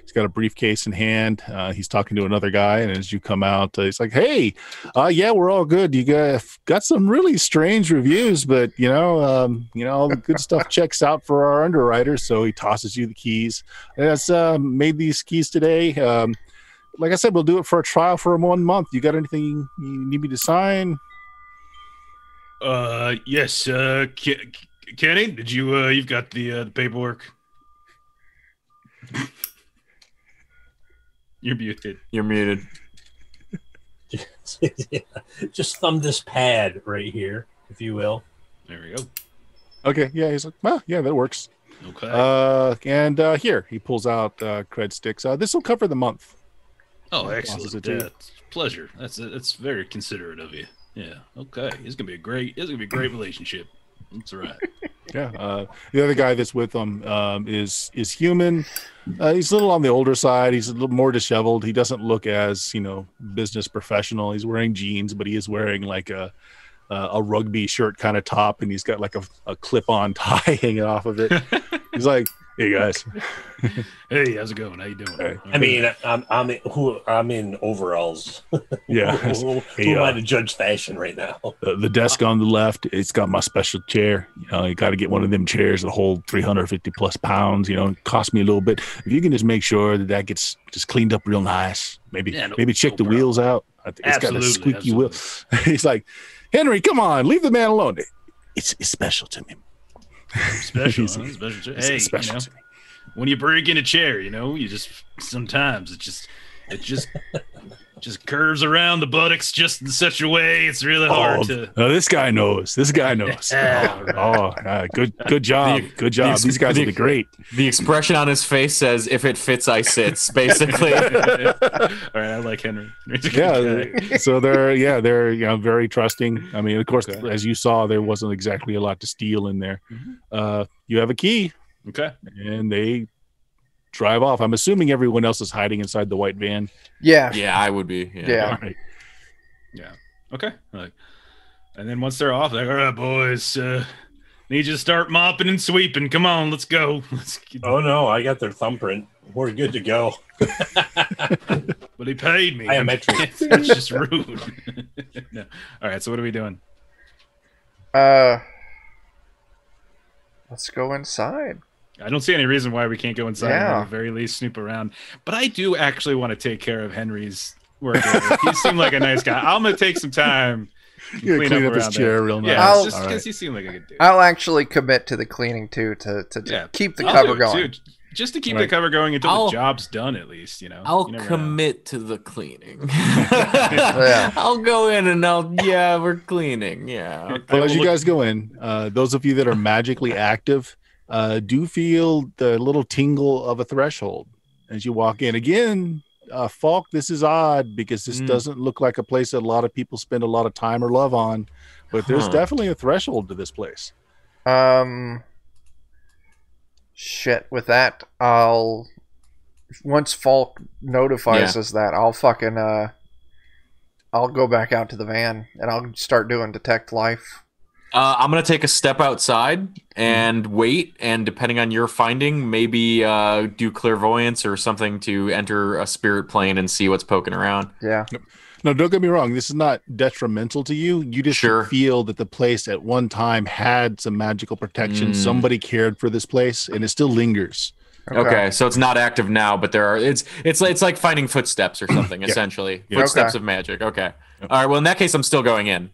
He's got a briefcase in hand. He's talking to another guy, and as you come out, he's like, "Hey, yeah, we're all good. You got some really strange reviews, but all the good stuff checks out for our underwriters." So he tosses you the keys. That's made these keys today. Like I said, we'll do it for a trial for 1 month. You got anything you need me to sign? Yes. Kenny, did you've got the paperwork? You're muted. You're muted. Just thumb this pad right here, if you will. There we go. Okay. Yeah. He's like, well, yeah, that works. Okay. And here he pulls out cred sticks. This will cover the month. Oh, excellent. That's pleasure. That's very considerate of you. Yeah. Okay. It's gonna be a great relationship. That's right. Yeah. The other guy that's with him is human. He's a little on the older side. He's a little more disheveled. He doesn't look as business professional. He's wearing jeans, but he is wearing like a rugby shirt kind of top, and he's got like a clip-on tie hanging off of it. He's like, "Hey guys." Hey, how's it going? How you doing? Hey. I mean, I'm in overalls. Yeah. who am I to judge fashion right now? The desk on the left, it's got my special chair. You got to get one of them chairs that hold 350 plus pounds. It cost me a little bit. If you can just make sure that gets just cleaned up real nice, maybe check the wheels out. It's got a squeaky wheel. He's like, "Henry, come on, leave the man alone. It's special to me." Special, huh? Special chair. Hey, special to me. When you break in a chair, you just sometimes it just curves around the buttocks just in such a way it's really hard to. This guy knows. Good job. Good job. These guys will be great. The expression on his face says, "If it fits, I sits." Basically. All right, I like Henry. Yeah. So they're very trusting. I mean, of course, as you saw, there wasn't exactly a lot to steal in there. Mm-hmm. You have a key. Okay. And they drive off. I'm assuming everyone else is hiding inside the white van. Yeah. Yeah, I would be. Yeah. All right. Yeah. Okay. And then once they're off, they're like, "All right, boys, need you to start mopping and sweeping. Come on, let's go." Oh no, I got their thumbprint. We're good to go. But he paid me. Biometric. That's just rude. No. All right. So what are we doing? Let's go inside. I don't see any reason why we can't go inside and Yeah. at the very least snoop around. But I do actually want to take care of Henry's work area. He seemed like a nice guy. I'm going to take some time to Clean up his around chair there. real nice. Yeah, I'll- just All because right. he seemed like a good dude. I'll actually commit to the cleaning too to keep the I'll cover do it, going. too. Just to keep Right. the cover going until I'll- the job's done, at least. I'll You never know. commit to the cleaning. Yeah. I'll go in and we're cleaning. Yeah. Well, as you Look- guys go in, those of you that are magically active do feel the little tingle of a threshold as you walk in. Again, Falk, this is odd because this doesn't look like a place that a lot of people spend a lot of time or love on, but there's definitely a threshold to this place. Shit. With that, once Falk notifies us that, I'll fucking I'll go back out to the van and I'll start doing detect life. I'm gonna take a step outside and wait, and depending on your finding, maybe do clairvoyance or something to enter a spirit plane and see what's poking around. Yeah. No, don't get me wrong. This is not detrimental to you. You just feel that the place at one time had some magical protection. Somebody cared for this place, and it still lingers. Okay, so it's not active now, but there are. It's like finding footsteps or something. Essentially, footsteps of magic. Okay. All right. Well, in that case, I'm still going in.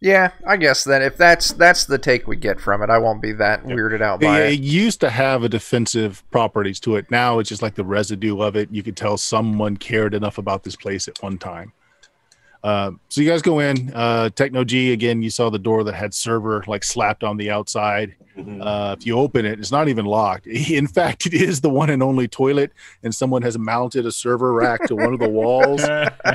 Yeah, I guess that if that's the take we get from it, I won't be that weirded out by It it. used to have a defensive properties to it. Now it's just like the residue of it. You could tell someone cared enough about this place at one time. So you guys go in. Techno G, again, you saw the door that had server like slapped on the outside. If you open it, it's not even locked. In fact, it is the one and only toilet, and someone has mounted a server rack to one of the walls.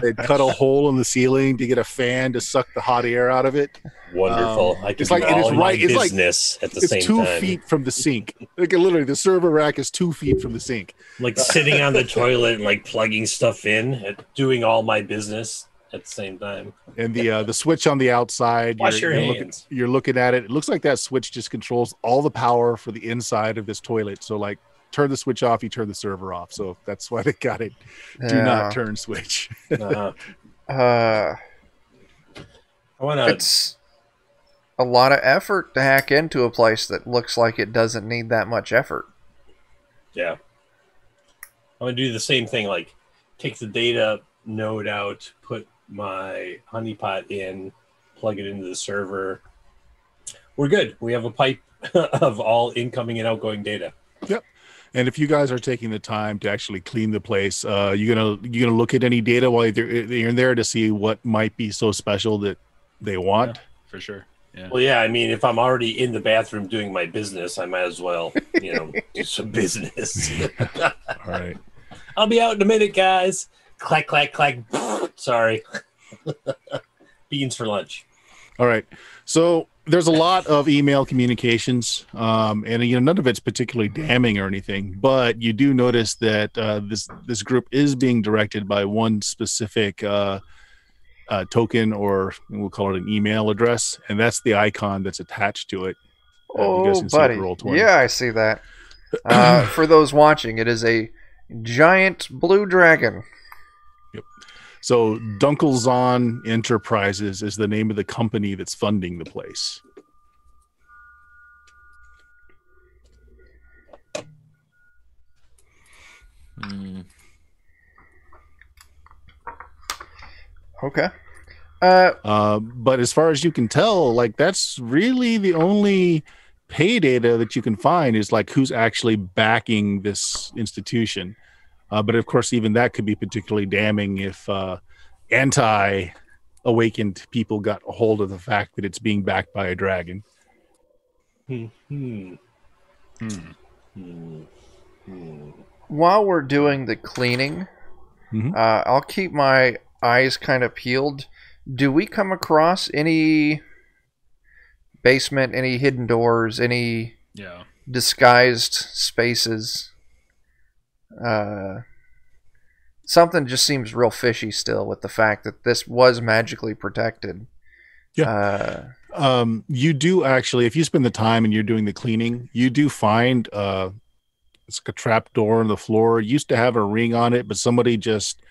They'd cut a hole in the ceiling to get a fan to suck the hot air out of it. Wonderful. I can it's do like it is all my right. It's like business at the it's same 2 time. feet from the sink. Like literally, the server rack is 2 feet from the sink. Like sitting on the toilet and like plugging stuff in, and doing all my business at the same time. And the switch on the outside, Wash your hands. You're looking at it. It looks like that switch just controls all the power for the inside of this toilet. So like turn the switch off, you turn the server off. So that's why they got it. Do not turn switch. I want to. It's a lot of effort to hack into a place that looks like it doesn't need that much effort. Yeah. I'm going to do the same thing. Like take the data node out, put my honeypot in, plug it into the server. We're good. We have a pipe of all incoming and outgoing data. Yep. And if you guys are taking the time to actually clean the place, you gonna look at any data while you're in there to see what might be so special that they want? Yeah, for sure. Yeah. Well, yeah. I mean, if I'm already in the bathroom doing my business, I might as well, do some business. All right. I'll be out in a minute, guys. Clack, clack, clack. Sorry. Beans for lunch. All right. So there's a lot of email communications, and none of it's particularly damning or anything. But you do notice that this group is being directed by one specific token, or we'll call it an email address, and that's the icon that's attached to it. Oh, buddy. Yeah, I see that. For those watching, it is a giant blue dragon. Yep. So Dunkelzahn Enterprises is the name of the company that's funding the place. Okay. But as far as you can tell, like that's really the only pay data that you can find is like who's actually backing this institution. But of course, even that could be particularly damning if anti-awakened people got a hold of the fact that it's being backed by a dragon. While we're doing the cleaning, I'll keep my eyes kind of peeled. Do we come across any basement, any hidden doors, any disguised spaces? Something just seems real fishy still with the fact that this was magically protected. Yeah. You do actually, if you spend the time and you're doing the cleaning, you do find it's like a trap door in the floor. It used to have a ring on it, but somebody just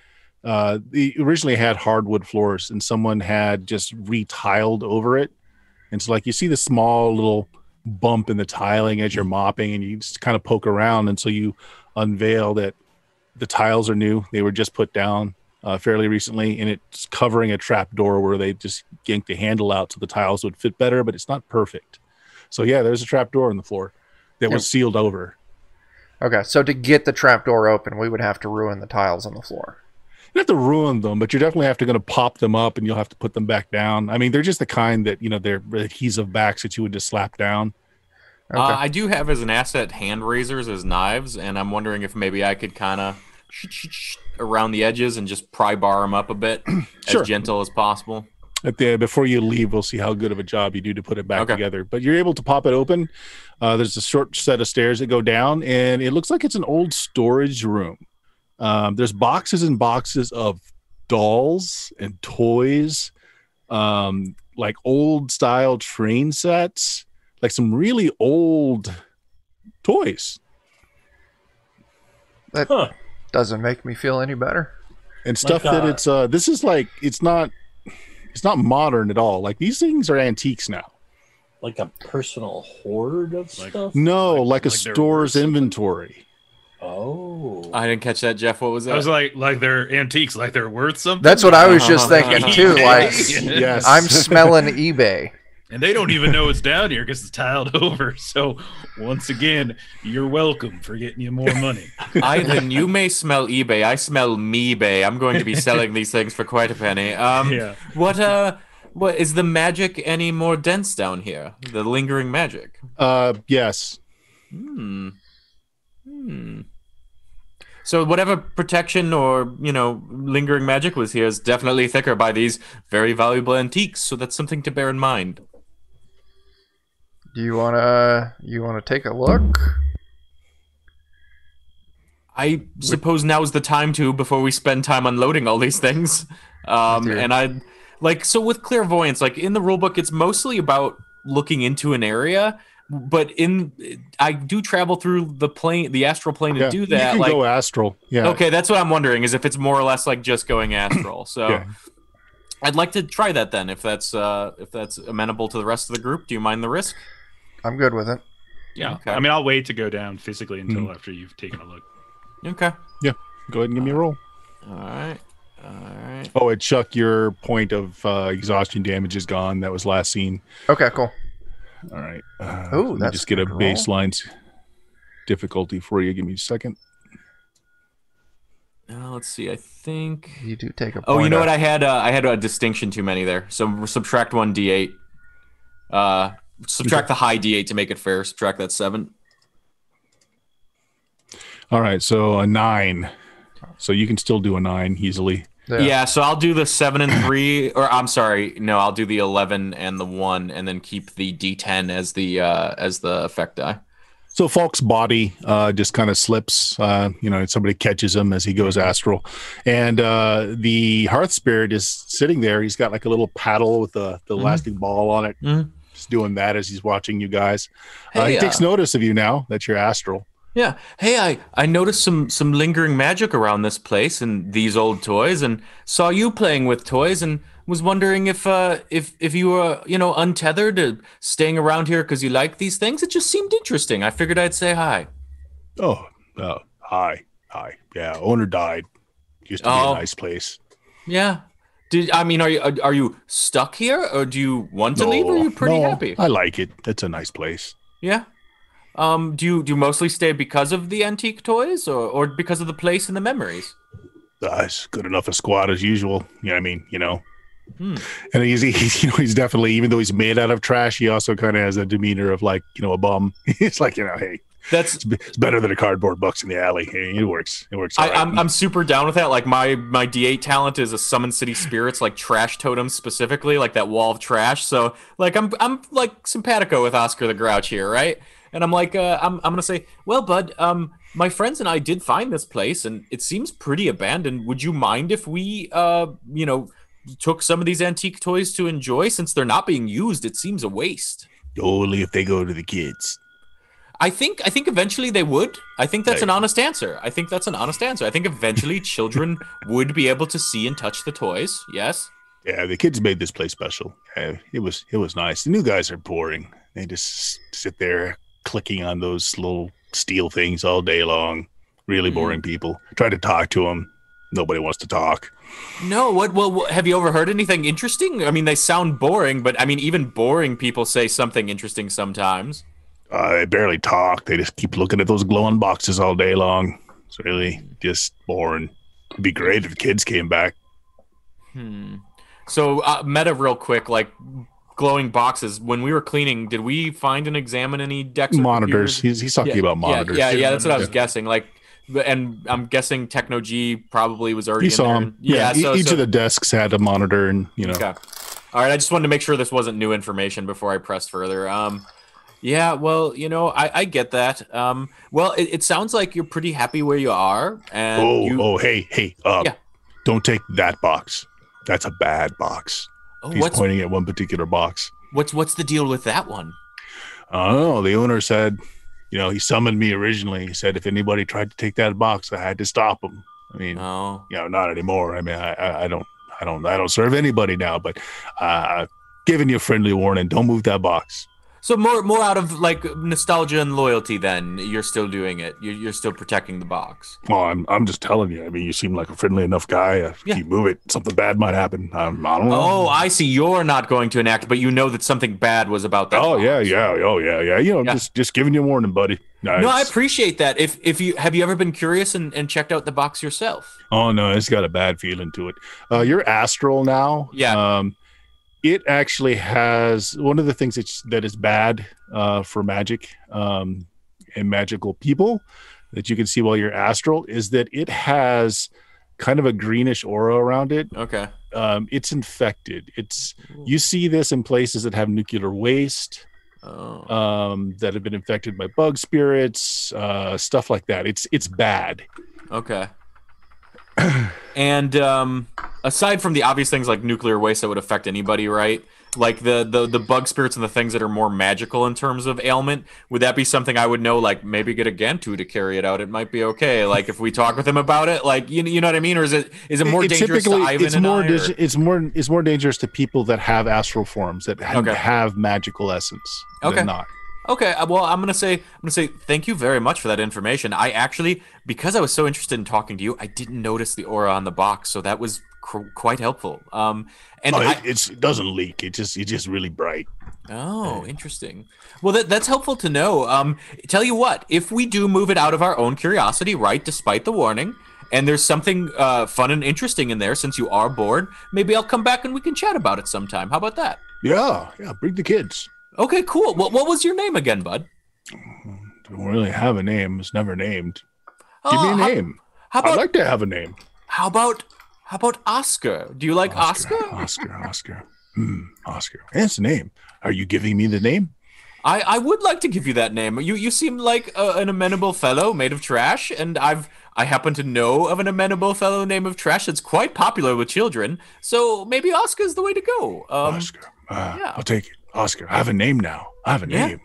they originally had hardwood floors, and someone had just retiled over it. And so, like, you see the small little bump in the tiling as you're mopping, and you just kind of poke around, and so you unveil that the tiles are new. They were just put down fairly recently, and it's covering a trap door where they just yanked the handle out so the tiles would fit better, but it's not perfect. So yeah, there's a trap door in the floor that was sealed over. Okay, so to get the trap door open, we would have to ruin the tiles on the floor. You have to ruin them, but you're definitely have to going to pop them up, and you'll have to put them back down. I mean, they're just the kind that, they're adhesive backs that you would just slap down. Okay. I do have as an asset hand razors as knives, and I'm wondering if maybe I could kind of around the edges and just pry bar them up a bit, Sure. as gentle as possible. Before you leave, we'll see how good of a job you do to put it back together. But you're able to pop it open. There's a short set of stairs that go down, and it looks like it's an old storage room. There's boxes and boxes of dolls and toys, like old style train sets, like some really old toys. That doesn't make me feel any better. And stuff that it's this is like it's not modern at all. Like these things are antiques now. Like a personal hoard of stuff? No, like a store's inventory. Oh. I didn't catch that, Jeff. What was that? I was like they're antiques, like they're worth something. That's what I was just thinking too. Like, Yes. I'm smelling eBay. And they don't even know it's down here because it's tiled over. So once again, you're welcome for getting you more money. Ivan, you may smell eBay. I smell me-bay. I'm going to be selling these things for quite a penny. Yeah. What is the magic any more dense down here? The lingering magic. Yes. So whatever protection or, lingering magic was here is definitely thicker by these very valuable antiques. So that's something to bear in mind. Do you wanna take a look? I suppose now's the time to, before we spend time unloading all these things. And so with clairvoyance, like in the rulebook, it's mostly about looking into an area. But I do travel through the astral plane to do that. You can go astral. Yeah. Okay, that's what I'm wondering, is if it's more or less like just going astral. So Yeah. I'd like to try that then, if that's amenable to the rest of the group. Do you mind the risk? I'm good with it. Yeah. Okay. I mean, I'll wait to go down physically until after you've taken a look. Okay. Yeah. Go ahead and give me a roll. All right. Oh, and Chuck, your point of exhaustion damage is gone. That was last seen. Okay, cool. All right. Ooh, let me that's just get a good roll. baseline difficulty for you. Give me a second. Let's see. I think. You do take a point. Oh, you know what? out. I had a distinction too many there. So subtract 1 d8. Subtract the high d8 to make it fair. Subtract that 7. All right. So a 9. So you can still do a 9 easily. Yeah. So I'll do the 7 and 3, or I'm sorry, no, I'll do the 11 and the 1, and then keep the d10 as the effect die. So Falk's body just kind of slips. Somebody catches him as he goes astral, and the hearth spirit is sitting there. He's got like a little paddle with the elastic ball on it. Just doing that as he's watching you guys. He takes notice of you now that you're astral. Yeah. Hey, I noticed some lingering magic around this place and these old toys, and saw you playing with toys, and was wondering if you were untethered, staying around here because you like these things. It just seemed interesting. I figured I'd say hi. Oh, hi. Yeah, owner died. Used to be a nice place. Yeah. Are you stuck here, or do you want to leave? Or are you pretty happy? I like it. It's a nice place. Yeah. Do you mostly stay because of the antique toys, or because of the place and the memories? It's good enough a squad as usual. And he's definitely, even though he's made out of trash, he also kind of has a demeanor of like, a bum. He's like, hey, it's better than a cardboard box in the alley. Hey, it works. All right. I'm super down with that. Like my D8 talent is a summon city spirits, like trash totems specifically, like that wall of trash. So like I'm like simpatico with Oscar the Grouch here, right? And I'm like, I'm gonna say, well, bud, my friends and I did find this place, and it seems pretty abandoned. Would you mind if we, took some of these antique toys to enjoy? Since they're not being used, it seems a waste. Only if they go to the kids. I think eventually they would. I think that's an honest answer. I think eventually children would be able to see and touch the toys. Yes. Yeah, the kids made this place special. It was nice. The new guys are boring. They just sit there clicking on those little steel things all day long. Really boring people. Try to talk to them. Nobody wants to talk. No, what? Well, have you overheard anything interesting? I mean, they sound boring, but I mean, even boring people say something interesting sometimes. They barely talk. They just keep looking at those glowing boxes all day long. It's really just boring. It'd be great if the kids came back. So, meta real quick, like glowing boxes. When we were cleaning, did we find and examine any decks? Monitors. He's talking about monitors. Yeah. That's what I was guessing. Like, and I'm guessing Techno G probably was already. You saw him. Yeah. Each of the desks had a monitor, and Okay. All right. I just wanted to make sure this wasn't new information before I pressed further. Yeah. Well, I get that. Well, it sounds like you're pretty happy where you are. And hey. Don't take that box. That's a bad box. He's pointing at one particular box. What's the deal with that one? Oh, the owner said, he summoned me originally. He said if anybody tried to take that box, I had to stop them. I mean, not anymore. I mean, I don't serve anybody now, but giving you a friendly warning, don't move that box. So more out of like nostalgia and loyalty. Then you're still doing it. You're still protecting the box. Well, I'm just telling you. I mean, you seem like a friendly enough guy. If Yeah. you move it, something bad might happen. I don't know. Oh, I see. You're not going to enact, but you know that something bad was about that. Oh box. yeah. You know, Yeah. just giving you a warning, buddy. No, I appreciate that. If you have you ever been curious and checked out the box yourself? Oh no, it's got a bad feeling to it. You're astral now. Yeah. It actually has one of the things that is bad for magic and magical people that you can see while you're astral is that it has kind of a greenish aura around it. Okay. It's infected. You see this in places that have nuclear waste. That have been infected by bug spirits, stuff like that. It's bad. Okay. And aside from the obvious things like nuclear waste that would affect anybody, right? Like the bug spirits and the things that are more magical in terms of ailment, would that be something I would know? Like maybe get a Gantu to carry it out. It might be okay. Like if we talk with him about it, like you know what I mean? Or is it more dangerous to Ivan it's more dangerous to people that have astral forms that have magical essence. Than not. Okay, well, I'm gonna say thank you very much for that information. I actually, because I was so interested in talking to you, I didn't notice the aura on the box, so that was quite helpful. It doesn't leak. It's just really bright. Oh, interesting. Well, that's helpful to know. Tell you what, if we do move it out of our own curiosity, right, despite the warning, and there's something fun and interesting in there, since you are bored, maybe I'll come back and we can chat about it sometime. How about that? Yeah, bring the kids. Okay, cool. What was your name again, bud? Don't really have a name. It's never named. Give me a name. I'd like to have a name. How about Oscar? Do you like Oscar? Oscar. Oscar. That's the name. Are you giving me the name? I would like to give you that name. You seem like an amenable fellow made of trash, and I happen to know of an amenable fellow named of trash that's quite popular with children. So maybe Oscar's the way to go. Oscar. I'll take it. Oscar, I have a name now. I have a name.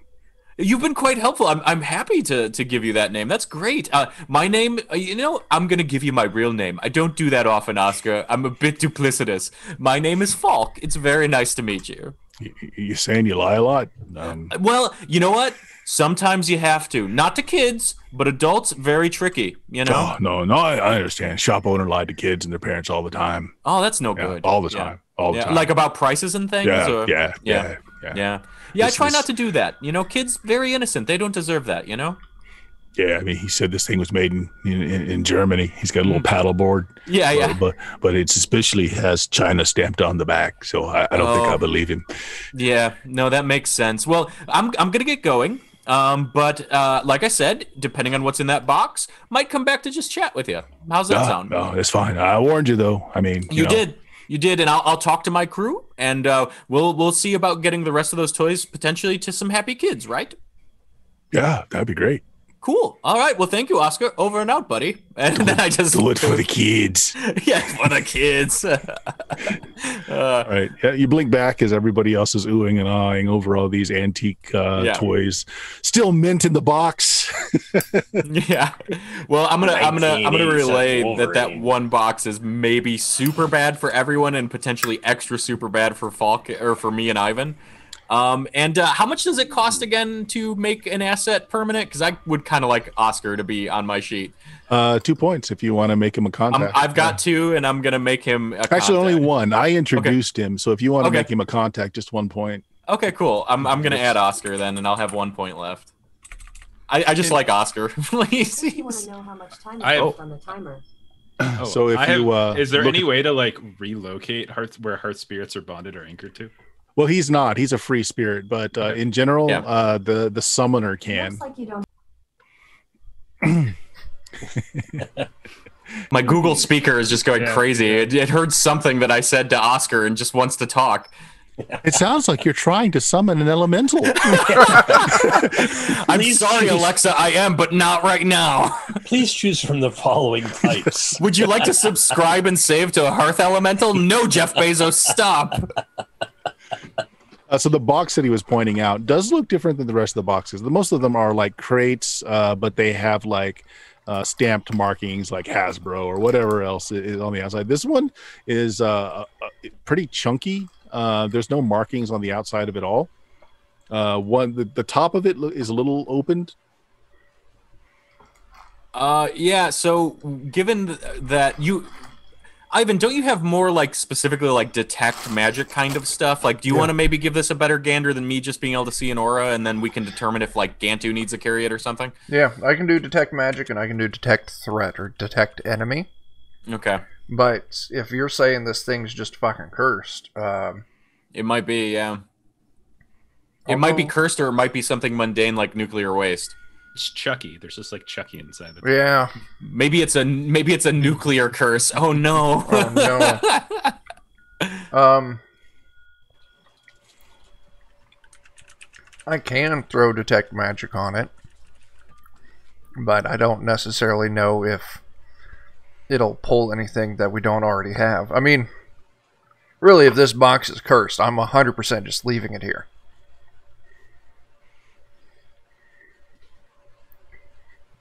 You've been quite helpful. I'm happy to give you that name. That's great. My name, I'm going to give you my real name. I don't do that often, Oscar. I'm a bit duplicitous. My name is Falk. It's very nice to meet you. You saying you lie a lot? Well, you know what? Sometimes you have to. Not to kids, but adults, very tricky, you know? Oh, no, I understand. Shop owner lied to kids and their parents all the time. Oh, that's no good. All the time. All the time. Like about prices and things? Yeah. I try not to do that. You know, kids, very innocent. They don't deserve that, you know? Yeah, I mean, he said this thing was made in Germany. He's got a little paddle board. Yeah. But it especially has China stamped on the back, so I don't think I believe him. Yeah, no, that makes sense. Well, I'm gonna get going. But like I said, depending on what's in that box, might come back to just chat with you. How's that sound? No, it's fine. I warned you though. I mean, you did, and I'll talk to my crew, and we'll see about getting the rest of those toys potentially to some happy kids, right? Yeah, that'd be great. Cool. All right. Well, thank you, Oscar. Over and out, buddy. And then I just do it for the kids. Yeah, for the kids. All right. Yeah, you blink back as everybody else is oohing and ahhing over all these antique toys, still mint in the box. Yeah. Well, I'm gonna relay that one box is maybe super bad for everyone and potentially extra super bad for Falk or for me and Ivan. And how much does it cost again to make an asset permanent? Because I would kind of like Oscar to be on my sheet. 2 points if you want to make him a contact. I've got 2, and I'm going to make him a Actually, contact. only 1. I introduced him, so if you want to make him a contact, just 1 point. Okay, cool. I'm going to add Oscar then, and I'll have 1 point left. I just like Oscar. You want to know how much time is on the timer. So if is there any way to like relocate where heart spirits are bonded or anchored to? Well, he's not. He's a free spirit, but in general, the summoner can. Looks like you don't. My Google speaker is just going crazy. It heard something that I said to Oscar and just wants to talk. It sounds like you're trying to summon an elemental. I'm sorry, Alexa, I am, but not right now. Please choose from the following types. Would you like to subscribe and save to a Hearth Elemental? No, Jeff Bezos, stop. So the box that he was pointing out does look different than the rest of the boxes. Most of them are like crates, but they have like stamped markings like Hasbro or whatever else is on the outside. This one is pretty chunky. There's no markings on the outside of it all. The top of it is a little opened. Yeah. So given that Ivan, don't you have more like specifically like detect magic kind of stuff? Like, do you want to maybe give this a better gander than me just being able to see an aura, and then we can determine if like Gantu needs to carry it or something? Yeah, I can do detect magic and I can do detect threat or detect enemy. Okay. But if you're saying this thing's just fucking cursed, it might be, yeah. It might be cursed, or it might be something mundane like nuclear waste. It's Chucky. There's just like Chucky inside of it. Yeah. Maybe it's a nuclear curse. Oh no. Oh no. I can throw detect magic on it, but I don't necessarily know if it'll pull anything that we don't already have. I mean, really, if this box is cursed, I'm 100% just leaving it here.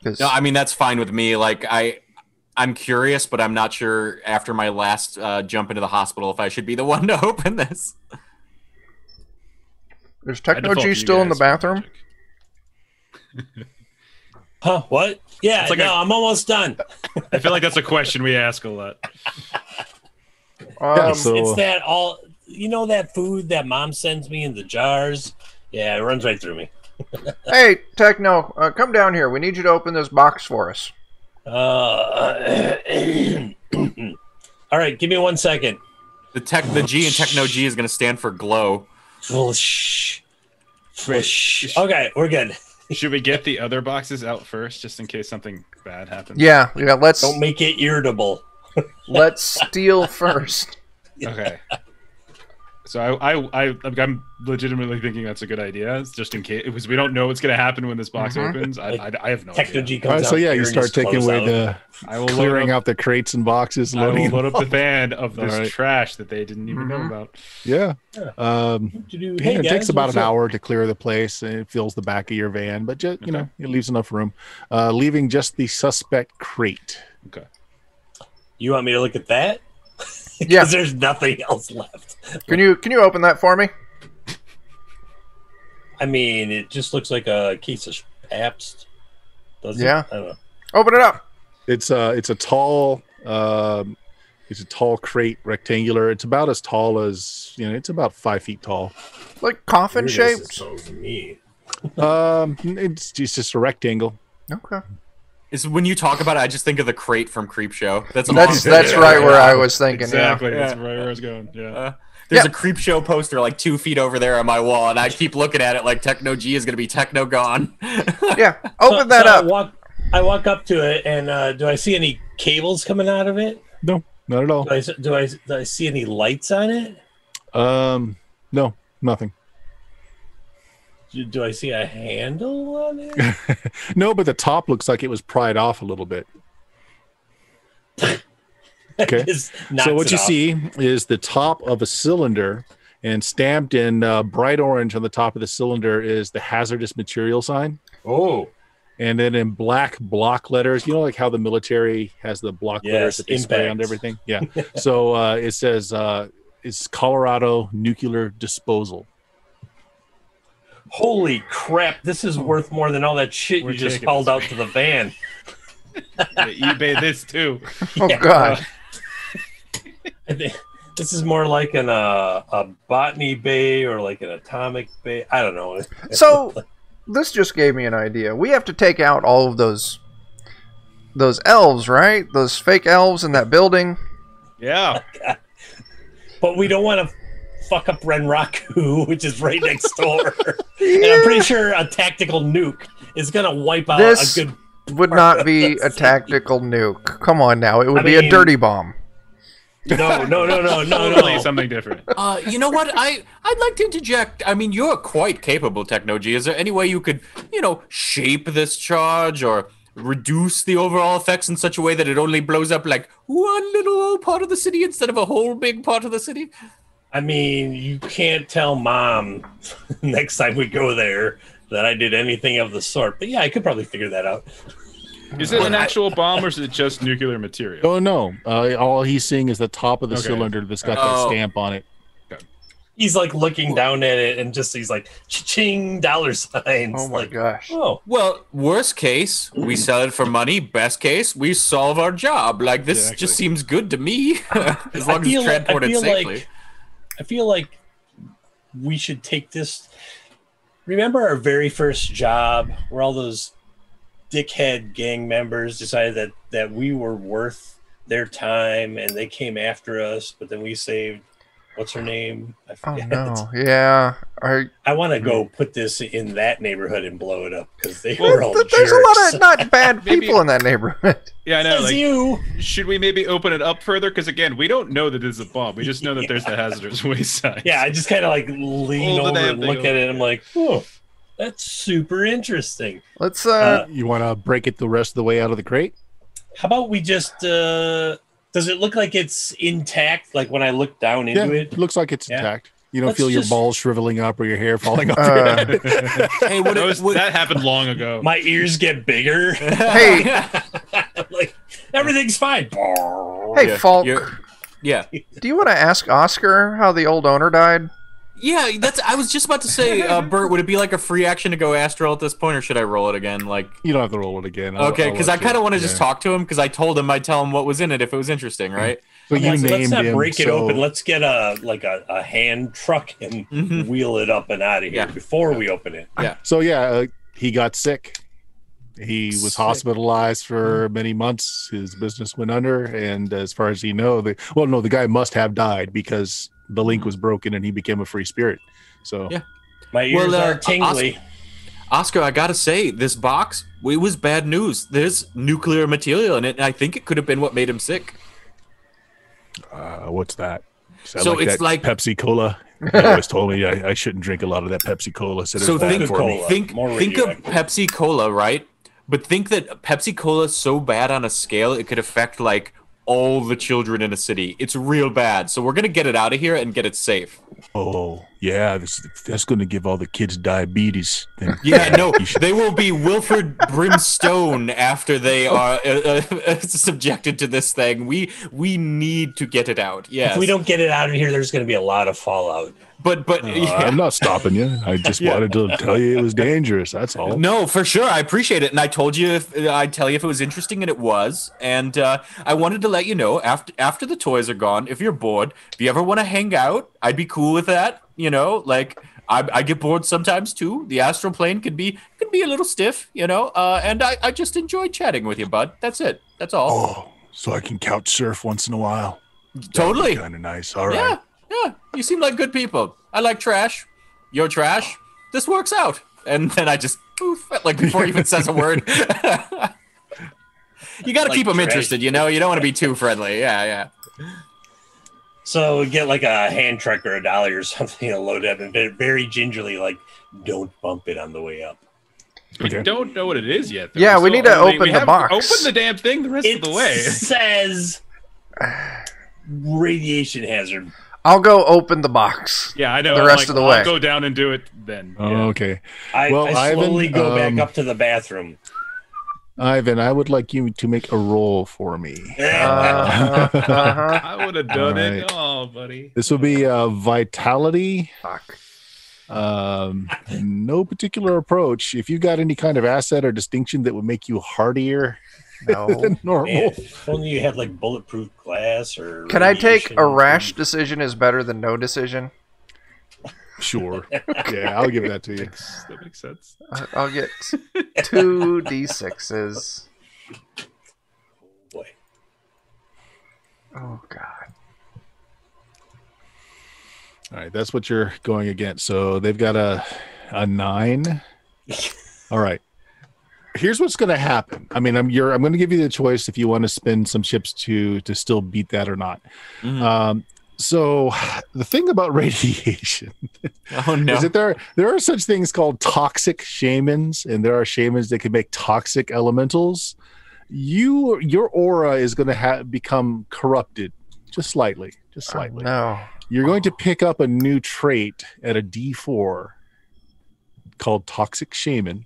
No, I mean, that's fine with me. Like, I'm curious, but I'm not sure after my last jump into the hospital if I should be the one to open this. Is Techno-G still in the bathroom? Huh? What? Yeah, like I'm almost done. I feel like that's a question we ask a lot. It's that all, that food that mom sends me in the jars? Yeah, it runs right through me. Hey, Techno, come down here. We need you to open this box for us. All right, give me 1 second. The G in Techno-G is going to stand for glow. Okay, we're good. Should we get the other boxes out first, just in case something bad happens? Yeah. Let's don't make it irritable. Let's steal first. Okay. So I'm legitimately thinking that's a good idea, just in case, because we don't know what's going to happen when this box opens. I have no idea. Comes out, so yeah, you start taking away clearing out the crates and boxes. I will load up the van of this trash that they didn't even know about. Yeah. It takes about an hour to clear the place, and it fills the back of your van, but just, it leaves enough room, leaving just the suspect crate. Okay. You want me to look at that? Yeah, there's nothing else left. Can you open that for me? I mean, it just looks like a case of Pabst. Doesn't it? I don't know. Open it up. It's a tall crate, rectangular. It's about as tall as it's about 5 feet tall. Like coffin shaped. It's just a rectangle. Okay. Is when you talk about it, I just think of the crate from Creepshow. That's right where I was thinking. Exactly, yeah. That's right where I was going. Yeah. There's a Creepshow poster like 2 feet over there on my wall, and I keep looking at it like Techno-G is going to be Techno gone. Yeah, open that up. I walk up to it, and do I see any cables coming out of it? No, not at all. Do I see any lights on it? No, nothing. Do I see a handle on it? No, but the top looks like it was pried off a little bit. Okay. So what you see is the top of a cylinder, and stamped in bright orange on the top of the cylinder is the hazardous material sign. Oh. And then in black block letters, like how the military has the block letters that they spray on everything? Yeah. So it says it's Colorado Nuclear Disposal. Holy crap, this is worth more than all that shit you just hauled out to the van. eBay this too. Oh, God. I think this is more like a botany bay or like an atomic bay. I don't know. So, this just gave me an idea. We have to take out all of those elves, right? Those fake elves in that building. Yeah. Oh, but we don't want to fuck up Renraku, which is right next door. And I'm pretty sure a tactical nuke is going to wipe out a good would not be a tactical nuke. Come on now. It would be a dirty bomb. No. Something different. You know what? I'd like to interject. I mean, you're quite capable, Techno-G. Is there any way you could, shape this charge or reduce the overall effects in such a way that it only blows up like one little part of the city instead of a whole big part of the city? I mean, you can't tell Mom next time we go there that I did anything of the sort. But yeah, I could probably figure that out. Is it an actual bomb, or is it just nuclear material? Oh, no. All he's seeing is the top of the cylinder that's got that stamp on it. Okay. He's like looking down at it and just he's like ching dollar signs. Oh my like, gosh. Oh, Well, worst case, we sell it for money. Best case, we solve our job. Like this Exactly. just seems good to me. As long as it's transported safely. I feel like we should take this. Remember our very first job where all those dickhead gang members decided that we were worth their time and they came after us, but then we saved what's her name? I Oh forget. no. Yeah. I want to go put this in that neighborhood and blow it up because they were all jerks. There's a lot of not bad people in that neighborhood. Yeah, I know. Says Like, you. should we maybe open it up further? Because again, we don't know that this is a bomb. We just know that there's the hazardous waste sign. Yeah, I just kind of like lean Hold the over damn and thing look at over. it. And I'm like, oh, that's super interesting. Let's You want to break it the rest of the way out of the crate? How about we just? Does it look like it's intact? Like when I look down into it? Looks like it's Yeah. intact. You don't Let's feel your just- balls shriveling up or your hair falling off your head. Hey, That happened long ago. My ears get bigger. hey, like everything's fine. hey, Falk. Yeah. Do you want to ask Oscar how the old owner died? Yeah, that's. I was just about to say, Bert, would it be like a free action to go astral at this point, or should I roll it again? Like, You don't have to roll it again. okay, because I kind of want to just talk. talk to him because I told him I'd tell him what was in it if it was interesting, right? But you Let's named not him. break it so- open. Let's get a hand truck and wheel it up and out of here Yeah. before we open it. So he got sick. He was Sick. hospitalized for many months. His business went under, and as far as he know, the guy must have died because the link was broken and he became a free spirit. So Yeah. My ears Well, are tingly. Oscar, I gotta say, this box, it was bad news. There's nuclear material in it, and I think it could have been what made him sick. what's that? Is that So it's that like- Pepsi Cola. He always told me I shouldn't drink a lot of that Pepsi Cola. So, So bad think, for me. Cola. think, More think of radioactive. Pepsi Cola, right? But think that Pepsi Cola is so bad on a scale, it could affect like all the children in a city. It's real bad. So we're gonna get it out of here and get it safe. Oh yeah, that's going to give all the kids diabetes. Then Yeah, no, they will be Wilfred Brimstone after they are subjected to this thing. We need to get it out. Yes, If we don't get it out of here, there's going to be a lot of fallout. But yeah. I'm not stopping you. I just wanted to tell you it was dangerous. That's all. No, for sure. I appreciate it. And I told you if I'd tell you if it was interesting, and it was. And I wanted to let you know after the toys are gone, if you're bored, if you ever want to hang out, I'd be cool with that. You know, like I get bored sometimes too. The astral plane can be a little stiff, you know, and I just enjoy chatting with you, bud. That's it. That's all. Oh, so I can couch surf once in a while. Totally. Kind of nice. All right. Yeah. You seem like good people. I like trash. You're trash. This works out. And then I just poof, like before he even says a word. You got to Like keep them trash. interested, you know. You don't want to be too friendly. Yeah. So we get like a hand truck or $1 or something to load up and very gingerly, like, don't bump it on the way up. We don't know what it is yet. Though. Yeah, we need to open the haven't box. Open the damn thing the rest It of the way. says radiation hazard. I'll go open the box. Yeah, I know. The I'm rest like, of the way. I'll go down and do it then. Oh, Yeah. okay. I Well, slowly Ivan, go back up to the bathroom. Ivan, I would like you to make a roll for me. Uh-huh. I would have done All it. right. Oh, buddy. This will be vitality. Fuck. No particular approach. If you got any kind of asset or distinction that would make you hardier No. than normal, Man, if only you had like bulletproof glass or. Can I take radiation. a rash decision is better than no decision? sure. Yeah, I'll give that to you. That makes sense. I'll get 2 D6s. Boy. Oh, God. All right, that's what you're going against. So they've got a 9. All right. Here's what's going to happen. I mean, I'm going to give you the choice if you want to spend some chips to still beat that or not. Mhm. So the thing about radiation Oh no. is that there are such things called toxic shamans, and there are shamans that can make toxic elementals. Your aura is going to become corrupted just slightly. No. You're going to pick up a new trait at a D4 called Toxic Shaman.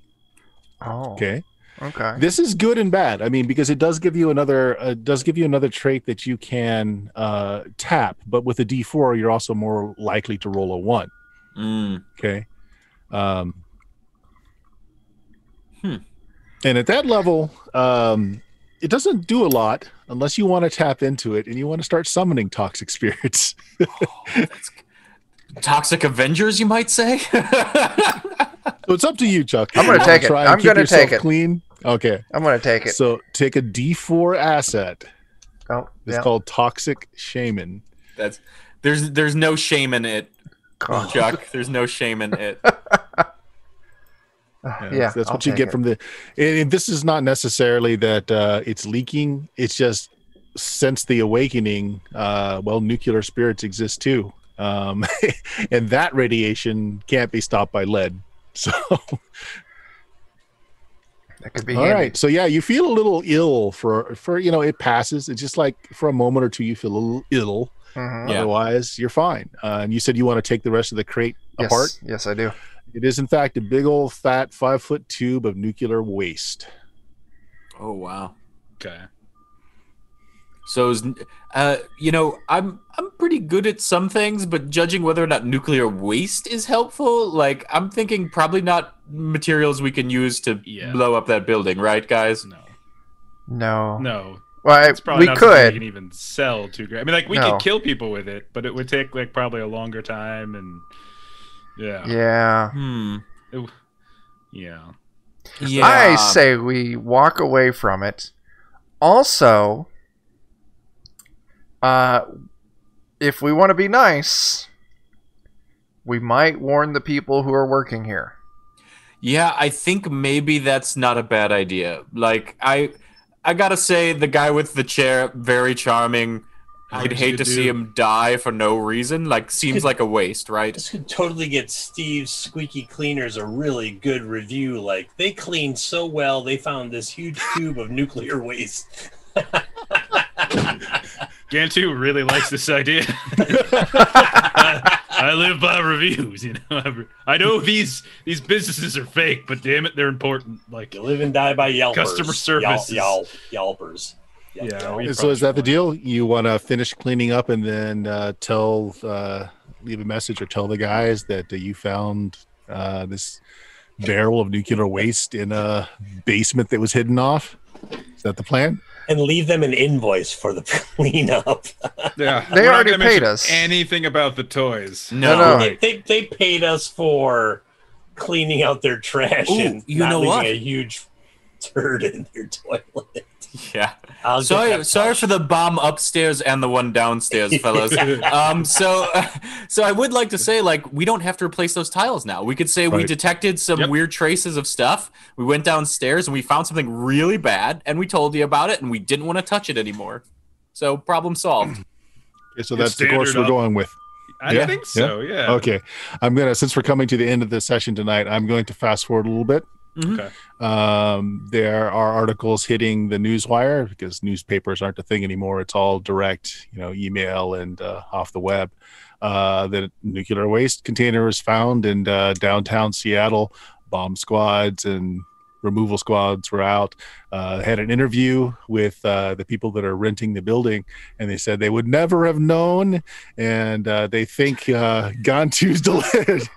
Oh. Okay. Okay. This is good and bad. I mean, because it does give you another trait that you can tap, but with a D4, you're also more likely to roll a 1. Okay. And at that level, it doesn't do a lot unless you want to tap into it and you want to start summoning toxic spirits. Toxic Avengers, you might say. So it's up to you, Chuck. I'm going to take it. I'm going to take it. Clean. Okay. I'm going to take it. So take a D4 asset. Oh, It's called Toxic Shaman. There's no shame in it, Chuck. There's no shame in it. That's what you get from the. And this is not necessarily that it's leaking. It's just since the awakening, nuclear spirits exist too, and that radiation can't be stopped by lead. So. That could be all handy. right. So yeah, you feel a little ill for it passes. It's just like for a moment or two you feel a little ill. Mm-hmm. Otherwise, you're fine. And you said you want to take the rest of the crate apart. Yes, I do. It is in fact a big old fat 5-foot tube of nuclear waste. Oh wow. Okay. So, I'm pretty good at some things, but judging whether or not nuclear waste is helpful, like I'm thinking probably not materials we can use to blow up that building, right, guys? No. Well, it's probably we not could. We can even sell too great. I mean, like we could kill people with it, but it would take like probably a longer time, and yeah. I say we walk away from it. Also, if we want to be nice, we might warn the people who are working here. Yeah, I think maybe that's not a bad idea. Like, I gotta say, the guy with the chair, very charming. I'd hate to see him die for no reason. Like, seems like a waste, right? This could totally get Steve's Squeaky Cleaners a really good review. Like, they cleaned so well, they found this huge tube of nuclear waste. Gantu really likes this idea. I live by reviews, I know these businesses are fake, but damn it, they're important. Like, you live and die by Yelpers. Customer service. Yelpers. So is that the deal? You want to finish cleaning up and then leave a message or tell the guys that you found this barrel of nuclear waste in a basement that was hidden off? Is that the plan? And leave them an invoice for the cleanup. Yeah, they already paid us. Anything about the toys? No. They paid us for cleaning out their trash and not leaving a huge turd in their toilet. Yeah. Sorry for the bomb upstairs and the one downstairs, fellas. So I would like to say, like, we don't have to replace those tiles now. We could say we detected some weird traces of stuff. We went downstairs and we found something really bad, and we told you about it, and we didn't want to touch it anymore. So problem solved. Okay, so that's the course we're going with. I think so. Yeah. Okay. Since we're coming to the end of the session tonight, I'm going to fast forward a little bit. Mm-hmm. Okay. There are articles hitting the newswire because newspapers aren't a thing anymore. It's all direct, email and off the web. The nuclear waste container was found in downtown Seattle. Bomb squads and removal squads were out. Had an interview with the people that are renting the building, and they said they would never have known, and they think Gantu's delayed.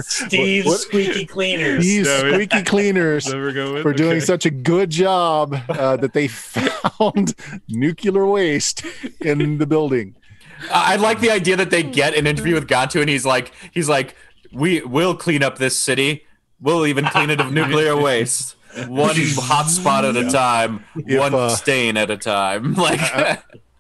Steve's Squeaky Cleaners. Steve's Squeaky Cleaners for doing such a good job that they found nuclear waste in the building. I like the idea that they get an interview with Gantu, and he's like, we'll clean up this city. We'll even clean it of nuclear waste. One hot spot at a time, one stain at a time. Like,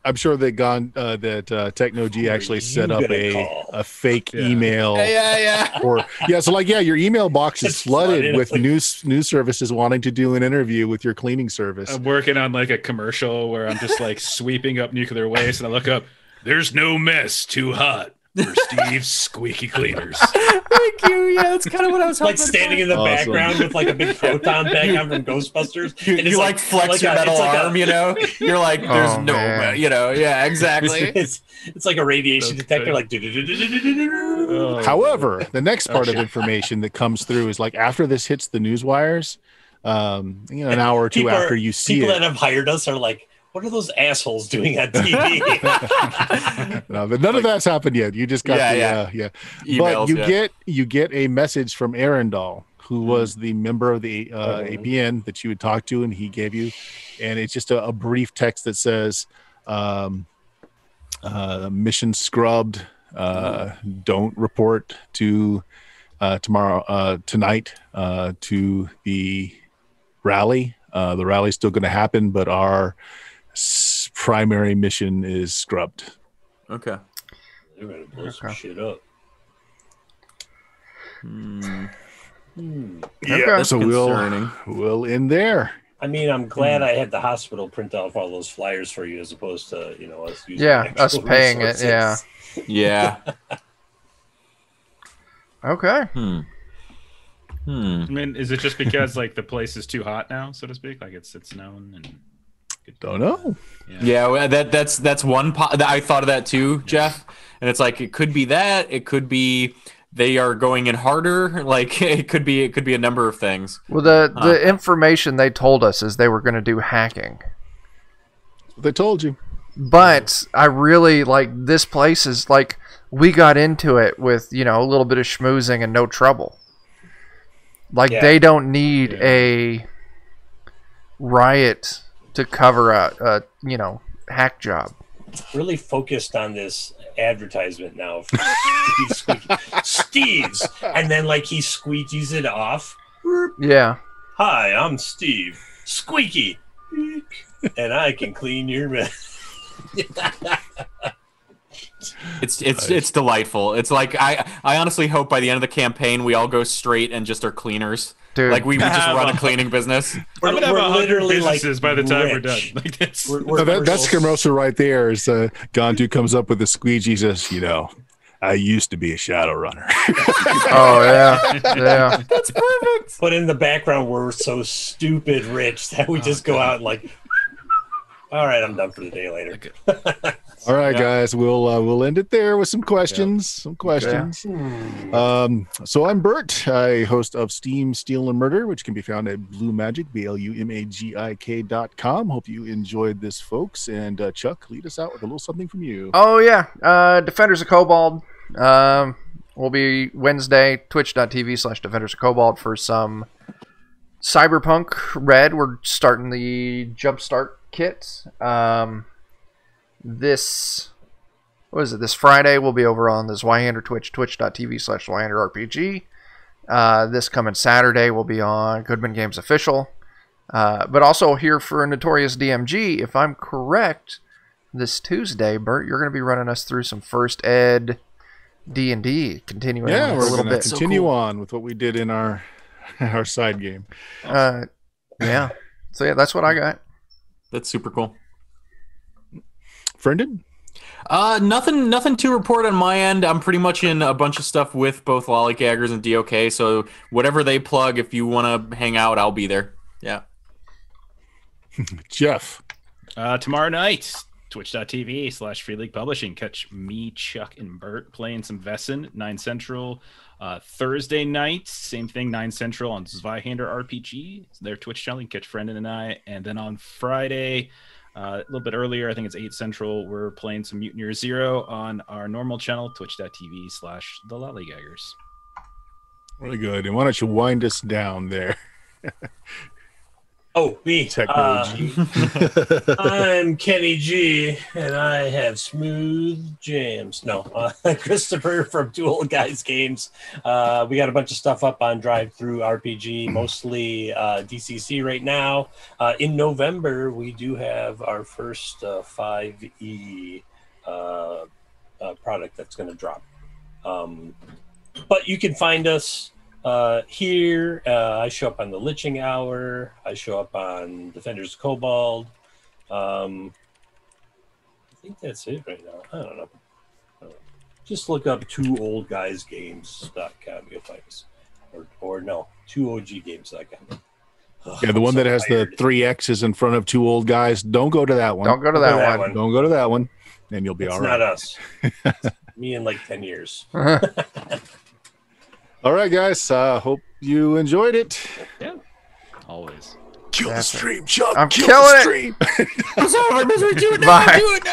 I'm sure that Techno-G actually set up a fake email. So your email box is flooded with news services wanting to do an interview with your cleaning service. I'm working on like a commercial where I'm just like sweeping up nuclear waste, and I look up, there's no mess too hot for Steve's Squeaky Cleaners. Thank you. Yeah, that's kind of what I was hoping. Like standing in the background with like a big proton background from Ghostbusters. You like flex your metal arm, You're like, there's yeah, exactly. It's like a radiation detector, like. However, the next part of information that comes through is like after this hits the news wires, an hour or two after you see people it. that have hired us are like, what are those assholes doing on TV? No, but none of that's happened yet. You just got Emails, but you get a message from Arendal, who was the member of the APN that you would talk to, and he gave you, and it's just a brief text that says, mission scrubbed. Don't report to tonight to the rally. The rally's still going to happen, but our primary mission is scrubbed. Okay. They're going to blow some shit up. Yeah, so we'll end there. I mean, I'm glad I had the hospital print off all those flyers for you, as opposed to us using us paying resources. it. Yeah. Okay. I mean, is it just because like the place is too hot now, so to speak? Like it's known and don't know. Yeah, well, that's one. I thought of that too, Jeff. And it's like it could be that. It could be they are going in harder. Like it could be a number of things. Well, the information they told us is they were going to do hacking. That's what they told you. But I really like this place. Is like we got into it with a little bit of schmoozing and no trouble. Like they don't need a riot to cover a hack job. Really focused on this advertisement now for Steve's, and then like he squeegees it off. Yeah. Hi, I'm Steve. Squeaky, and I can clean your mess. It's delightful. It's like I honestly hope by the end of the campaign we all go straight and just are cleaners. Dude. Like we just run a cleaning business. I'm gonna have 100 businesses by the time we're done. Like that's commercial right there. Is Gantu comes up with the squeegee, says, I used to be a Shadowrunner. Oh yeah. That's perfect. But in the background, we're so stupid rich that we just go out and like, all right, I'm done for the day later. All right, guys, we'll end it there with some questions. Okay. So I'm Bert, I host of Steam, Steel, and Murder, which can be found at BlueMagic, BLUMAGIK.com. Hope you enjoyed this, folks. And Chuck, lead us out with a little something from you. Oh yeah, Defenders of Kobold. Will be Wednesday, twitch.tv/Defenders of Kobold for some Cyberpunk Red. We're starting the Jumpstart kit. This Friday we'll be over on the Zweihander Twitch, twitch.tv/ZweihanderRPG. This coming Saturday we'll be on Goodman Games Official. But also here for Notorious DMG, if I'm correct, this Tuesday, Bert, you're going to be running us through some First Ed D&D, continuing we're a little going to bit. continue on with what we did in our side game. Yeah. So yeah, that's what I got. That's super cool. Brendan? Nothing to report on my end. I'm pretty much in a bunch of stuff with both Lollygaggers and DOK, so whatever they plug, if you want to hang out, I'll be there. Yeah. Jeff? Tomorrow night, twitch.tv/Free League Publishing. Catch me, Chuck, and Bert playing some Vesson, 9 Central. Thursday night, same thing, 9 Central on Zweihander RPG. It's their Twitch channel. You can catch Brendan and I. And then on Friday, a little bit earlier, I think it's 8 Central, we're playing some Mutineer Zero on our normal channel, twitch.tv/The Lollygaggers. Really good. And why don't you wind us down there? Oh, me. Technology. I'm Kenny G, and I have smooth jams. No, Christopher from Two Old Guys Games. We got a bunch of stuff up on Drive Through RPG, mostly DCC right now. In November, we do have our first 5e product that's going to drop. But you can find us here. I show up on the Liching Hour. I show up on Defenders of Kobold. I think that's it right now. I don't know. Just look up 2oldguysgames.com. You'll find us. Or no, 2oggames.com. Yeah, the one that has the 3 X's in front of 2 old guys. Don't go to that one. Don't go to that one. Don't go to that one. And you'll be all right. It's not us. Me in like 10 years. All right, guys. Hope you enjoyed it. Yeah. Always. Kill the That's it. stream, Chuck. I'm Kill killing the it. stream. I'm sorry, misery. Do it now. Bye. Do it now.